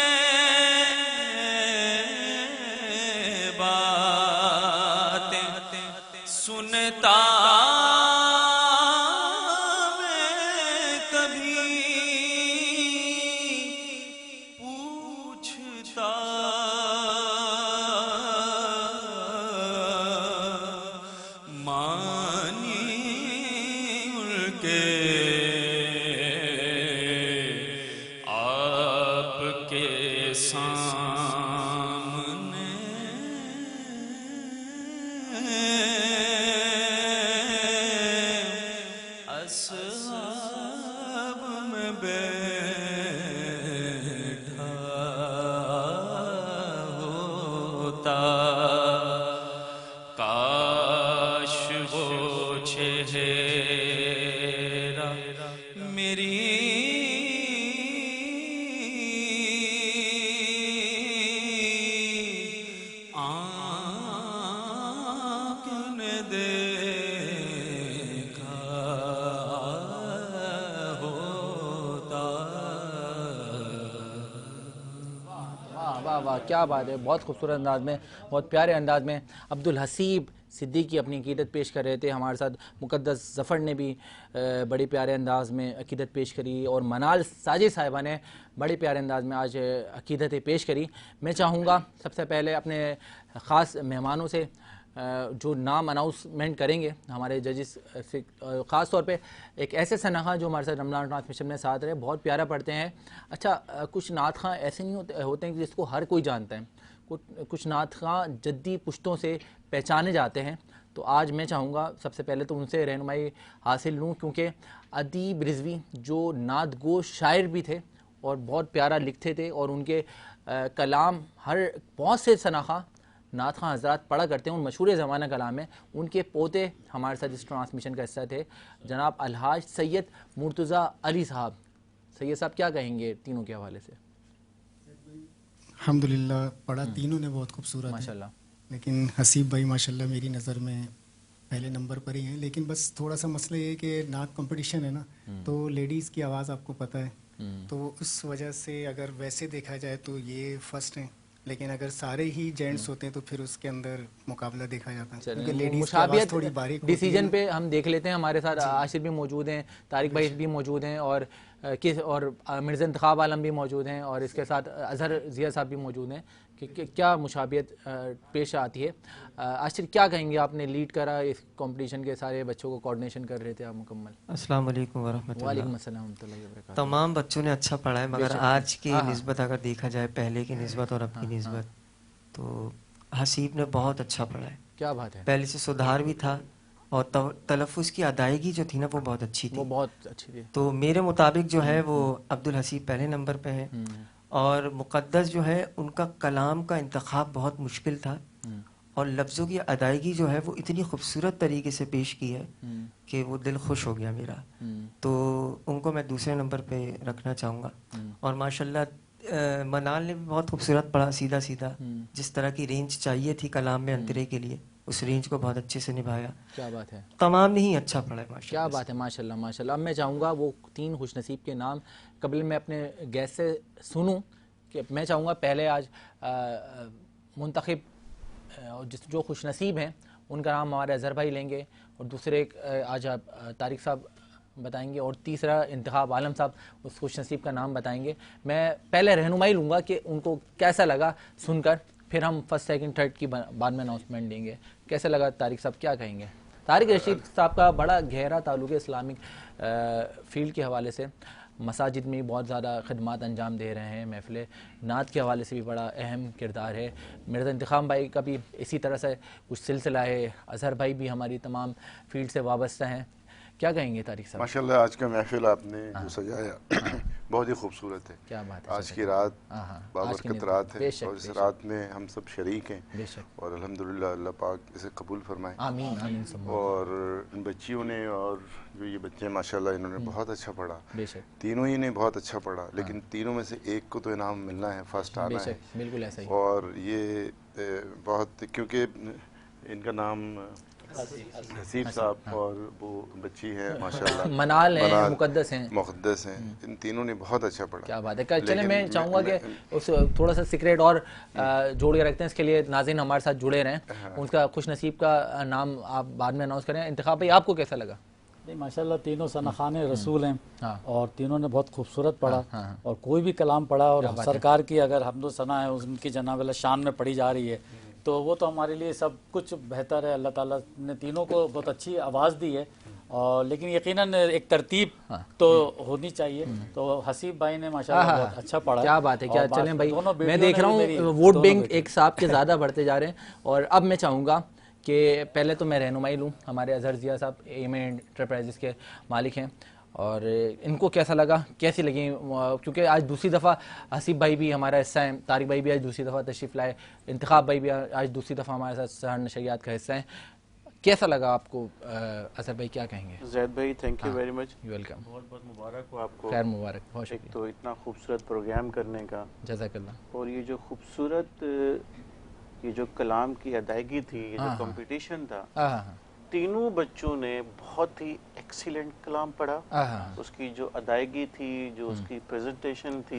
باتیں سنتا میں کبھی پوچھتا آپ کے سامنے اصحاب میں بیٹھا ہوتا. کاش وہ چہرہ واہ کیا بات ہے، بہت خوبصورت انداز میں، بہت پیارے انداز میں عبدالحسیب صدیقی اپنی عقیدت پیش کر رہے تھے. ہمارے ساتھ مقدس ظفر نے بھی بڑے پیارے انداز میں عقیدت پیش کری، اور منال ساجد صاحبہ نے بڑے پیارے انداز میں آج عقیدت پیش کری. میں چاہوں گا سب سے پہلے اپنے خاص مہمانوں سے جو نام اناؤنسمنٹ کریں گے ہمارے ججز سے، خاص طور پہ ایک ایسے سنخواں جو ہمارے ساتھ رمضان ٹرانسمیشن میں ساتھ رہے، بہت پیارا پڑھتے ہیں. اچھا کچھ نعت خواں ایسے نہیں ہوتے ہیں جس کو ہر کوئی جانتا ہے، کچھ نعت خواں جدی پشتوں سے پہچانے جاتے ہیں. تو آج میں چاہوں گا سب سے پہلے تو ان سے رہنمائی حاصل لوں، کیونکہ ادیب رضوی جو نعت گو شاعر بھی تھے اور بہت پیارا لکھتے تھے، اور ان کے کلام بہت سے سنخواں نعت خواں حضرات پڑھا کرتے ہیں، ان مشہور زمانہ کلام میں. ان کے پوتے ہمارے ساتھ اس ٹرانسمیشن کا حصہ تھے، جناب الحاج سید مرتضیٰ علی صاحب. سید صاحب کیا کہیں گے تینوں کے حوالے سے؟ الحمدللہ پڑھا تینوں نے بہت خوبصورت ماشاءاللہ، لیکن حسیب بھائی ماشاءاللہ میری نظر میں پہلے نمبر پر ہی ہیں. لیکن بس تھوڑا سا مسئلہ یہ ہے کہ نعت کمپٹیشن ہے نا، تو لیڈیز کی آواز آپ کو پتہ ہے، تو اس وجہ سے اگر ویسے دیکھا جائے تو یہ فرسٹ ہیں، لیکن اگر سارے ہی جینٹس ہوتے ہیں تو پھر اس کے اندر مقابلہ دیکھا جاتا ہے، کیونکہ لیڈیز کی آواز تھوڑی باریک ہوتی ہے. ڈیسیجن پہ ہم دیکھ لیتے ہیں، ہمارے ساتھ عاشر بھی موجود ہیں، طارق بھائی بھی موجود ہیں، اور مرزا انتخاب عالم بھی موجود ہیں، اور اس کے ساتھ اظہر ضیاء صاحب بھی موجود ہیں کہ کیا مشابہت پیش آتی ہے. عاشر کیا کہیں گے؟ آپ نے لیڈ کرا اس کمپٹیشن کے، سارے بچوں کو کوارڈینیشن کر رہے تھے آپ مکمل. السلام علیکم ورحمۃ اللہ. وعلیکم السلام ورحمۃ اللہ وبرکاتہ. تمام بچوں نے اچھا پڑھا ہے، مگر آج کی نسبت اگر دیکھا جائے پہلے کی نسبت اور اب کی نسبت، تو حسیب نے بہت اچھا پڑھا ہے. کیا بات ہے. پہلے سے سدھار بھی تھا، اور تلفظ کی ادائیگی جو تھی نا وہ بہت اچھی تھی، وہ بہت اچھی تھی. تو میرے مطابق جو ہے وہ عبدالحسیب پہلے نمبر پہ ہے. اور مقدس جو ہے ان کا کلام کا انتخاب بہت مشکل تھا، اور لفظوں کی ادائیگی جو ہے وہ اتنی خوبصورت طریقے سے پیش کی ہے کہ وہ دل خوش ہو گیا میرا. تو ان کو میں دوسرے نمبر پہ رکھنا چاہوں گا. اور ماشاءاللہ منال نے بھی بہت خوبصورت پڑھا، سیدھا سیدھا، جس طرح کی رینج چاہیے تھی کلام میں انترے کے لیے، اس رینج کو بہت اچھے سے نبھایا. کیا بات ہے. تمام نے ہی اچھا پڑھا ہے ماشاءاللہ. کیا بات ہے، ماشاءاللہ ماشاءاللہ. اب میں چاہوں گا وہ تین خوش نصیب کے نام قبل میں اپنے گیسٹ سے سنوں، کہ میں چاہوں گا پہلے آج منتخب جو خوش نصیب ہیں ان کا نام ہمارے اظہر بھائی لیں گے، اور دوسرے آج آپ طارق صاحب بتائیں گے، اور تیسرا انتخاب عالم صاحب اس خوش نصیب کا نام بتائیں گے. میں پہلے رہنمائی لوں گا کہ ان کو کیسا لگا سن کر، پھر ہم فرسٹ سیکنڈ تھرڈ کی بعد میں اناؤنسمنٹ دیں گے. کیسا لگا طارق صاحب، کیا کہیں گے؟ طارق رشید صاحب کا بڑا گہرا تعلق ہے اسلامک فیلڈ کے حوالے سے، مساجد میں بہت زیادہ خدمات انجام دے رہے ہیں، محفل نعت کے حوالے سے بھی بڑا اہم کردار ہے. مرزا انتخاب بھائی کا بھی اسی طرح سے کچھ سلسلہ ہے، اظہر بھائی بھی ہماری تمام فیلڈ سے وابستہ ہیں. کیا کہیں گے طارق صاحب؟ ماشاءاللہ آج کا محفل آپ نے جو سجایا بہت ہی خوبصورت ہے. کیا بات ہے. آج کی رات بابرکت رات ہے، اور اس رات میں ہم سب شریک ہیں، اور الحمدللہ اللہ پاک اسے قبول فرمائے. آمین آمین. اور ان بچیوں نے، اور جو یہ بچے ماشاءاللہ انہوں نے بہت اچھا پڑھا، تینوں ہی نے بہت اچھا پڑھا، لیکن تینوں میں سے ایک کو تو انعام ملنا ہے، فرسٹ آنا ہے. بالکل ایسا ہی. اور یہ بہت، کیونکہ ان کا نام حسیب صاحب اور وہ بچی ہے ماشاءاللہ منال ہیں، مقدس ہیں، ان تینوں نے بہت اچھا پڑھا. کیا بات ہے. چلیں میں چاہوں گا کہ اس تھوڑا سا سیکریٹ اور جوڑ کے رکھتے ہیں، اس کے لیے ناظرین ہمارے ساتھ جڑے رہیں. ان کا خوش نصیب کا نام آپ بعد میں اناؤنس کریں. انتخاب بھائی آپ کو کیسا لگا؟ نہیں ماشاءاللہ تینوں سنخان رسول ہیں، اور تینوں نے بہت خوبصورت پڑھا، اور کوئی بھی کلام پڑھا، اور سرکار کی اگر حمد و ثنا ہے ان کی جناب اللہ شان میں پڑھی جا رہی ہے، تو وہ تو ہمارے لیے سب کچھ بہتر ہے. اللہ تعالیٰ نے تینوں کو بہت اچھی آواز دی ہے، اور لیکن یقیناً ایک ترتیب تو ہونی چاہیے. تو حسیب بھائی نے ماشاءاللہ بہت اچھا پڑھا. کیا بات ہے. کیا چلیں بھائی، میں دیکھ رہا ہوں ووٹ بینک ایک صاحب کے زیادہ بڑھتے جا رہے ہیں. اور اب میں چاہوں گا کہ پہلے تو میں رہنمائی لوں. ہمارے اظہر ضیاء صاحب ایم انٹرپرائزز کے مالک ہیں، اور ان کو کیسا لگا، کیسی لگی، کیونکہ آج دوسری دفعہ حسیب بھائی بھی ہمارا حصہ ہیں، طارق بھائی بھی آج دوسری دفعہ تشریف لائے، انتخاب بھائی بھی آج دوسری دفعہ ہمارے ساتھ سحر نشریات کا حصہ ہیں. کیسا لگا آپ کو؟ اظہر بھائی کیا کہیں گے؟ زید بھائی thank you very much. Welcome. بہت بہت مبارک ہو آپ کو. خیر مبارک. بہت شکریہ. ایک تو اتنا خوبصورت پروگرام کرنے کا، جزاک اللہ. اور یہ جو خوبصورت یہ جو کلام کی ادائیگی تھی، یہ جو کمپٹیشن تھا، تینوں بچوں نے بہت ہی ایکسیلنٹ کلام پڑھا. اس کی جو ادائیگی تھی، جو اس کی پریزنٹیشن تھی،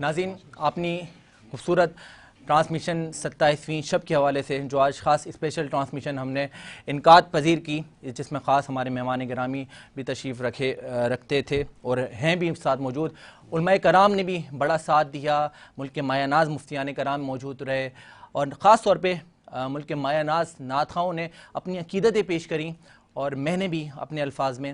ناظرین، اپنی خوبصورت ٹرانسمیشن 27ویں شب کے حوالے سے جو آج خاص اسپیشل ٹرانسمیشن ہم نے انعقاد پذیر کی، جس میں خاص ہمارے مہمان گرامی بھی تشریف رکھتے تھے اور ہیں بھی ساتھ موجود، علماء کرام نے بھی بڑا ساتھ دیا، ملک کے مایہ ناز مفتیان کرام موجود رہے، اور خاص طور پہ ملک کے مایہ ناز نعت خواہوں نے اپنی عقیدتیں پیش کریں، اور میں نے بھی اپنے الفاظ میں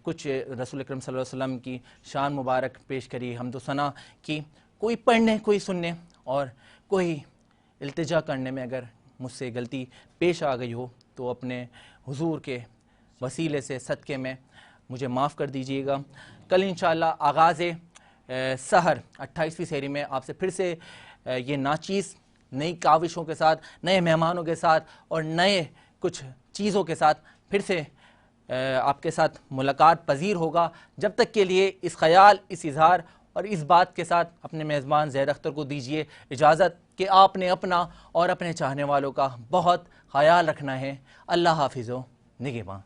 کچھ رسول اکرم صلی اللہ علیہ وسلم کی شان مبارک پیش کری، حمد و ثنا کی۔ کوئی پڑھنے، کوئی سننے اور کوئی التجا کرنے میں اگر مجھ سے غلطی پیش آ گئی ہو تو اپنے حضور کے وسیلے سے صدقے میں مجھے معاف کر دیجیے گا۔ کل انشاءاللہ آغاز سحر 28ویں سحری میں آپ سے پھر سے یہ ناچیز نئی کاوشوں کے ساتھ، نئے مہمانوں کے ساتھ اور نئے کچھ چیزوں کے ساتھ پھر سے آپ کے ساتھ ملاقات پذیر ہوگا۔ جب تک کے لیے اس خیال، اس اظہار اور اس بات کے ساتھ اپنے میزبان زید اختر کو دیجیے اجازت کہ آپ نے اپنا اور اپنے چاہنے والوں کا بہت خیال رکھنا ہے۔ اللہ حافظ و نگہباں۔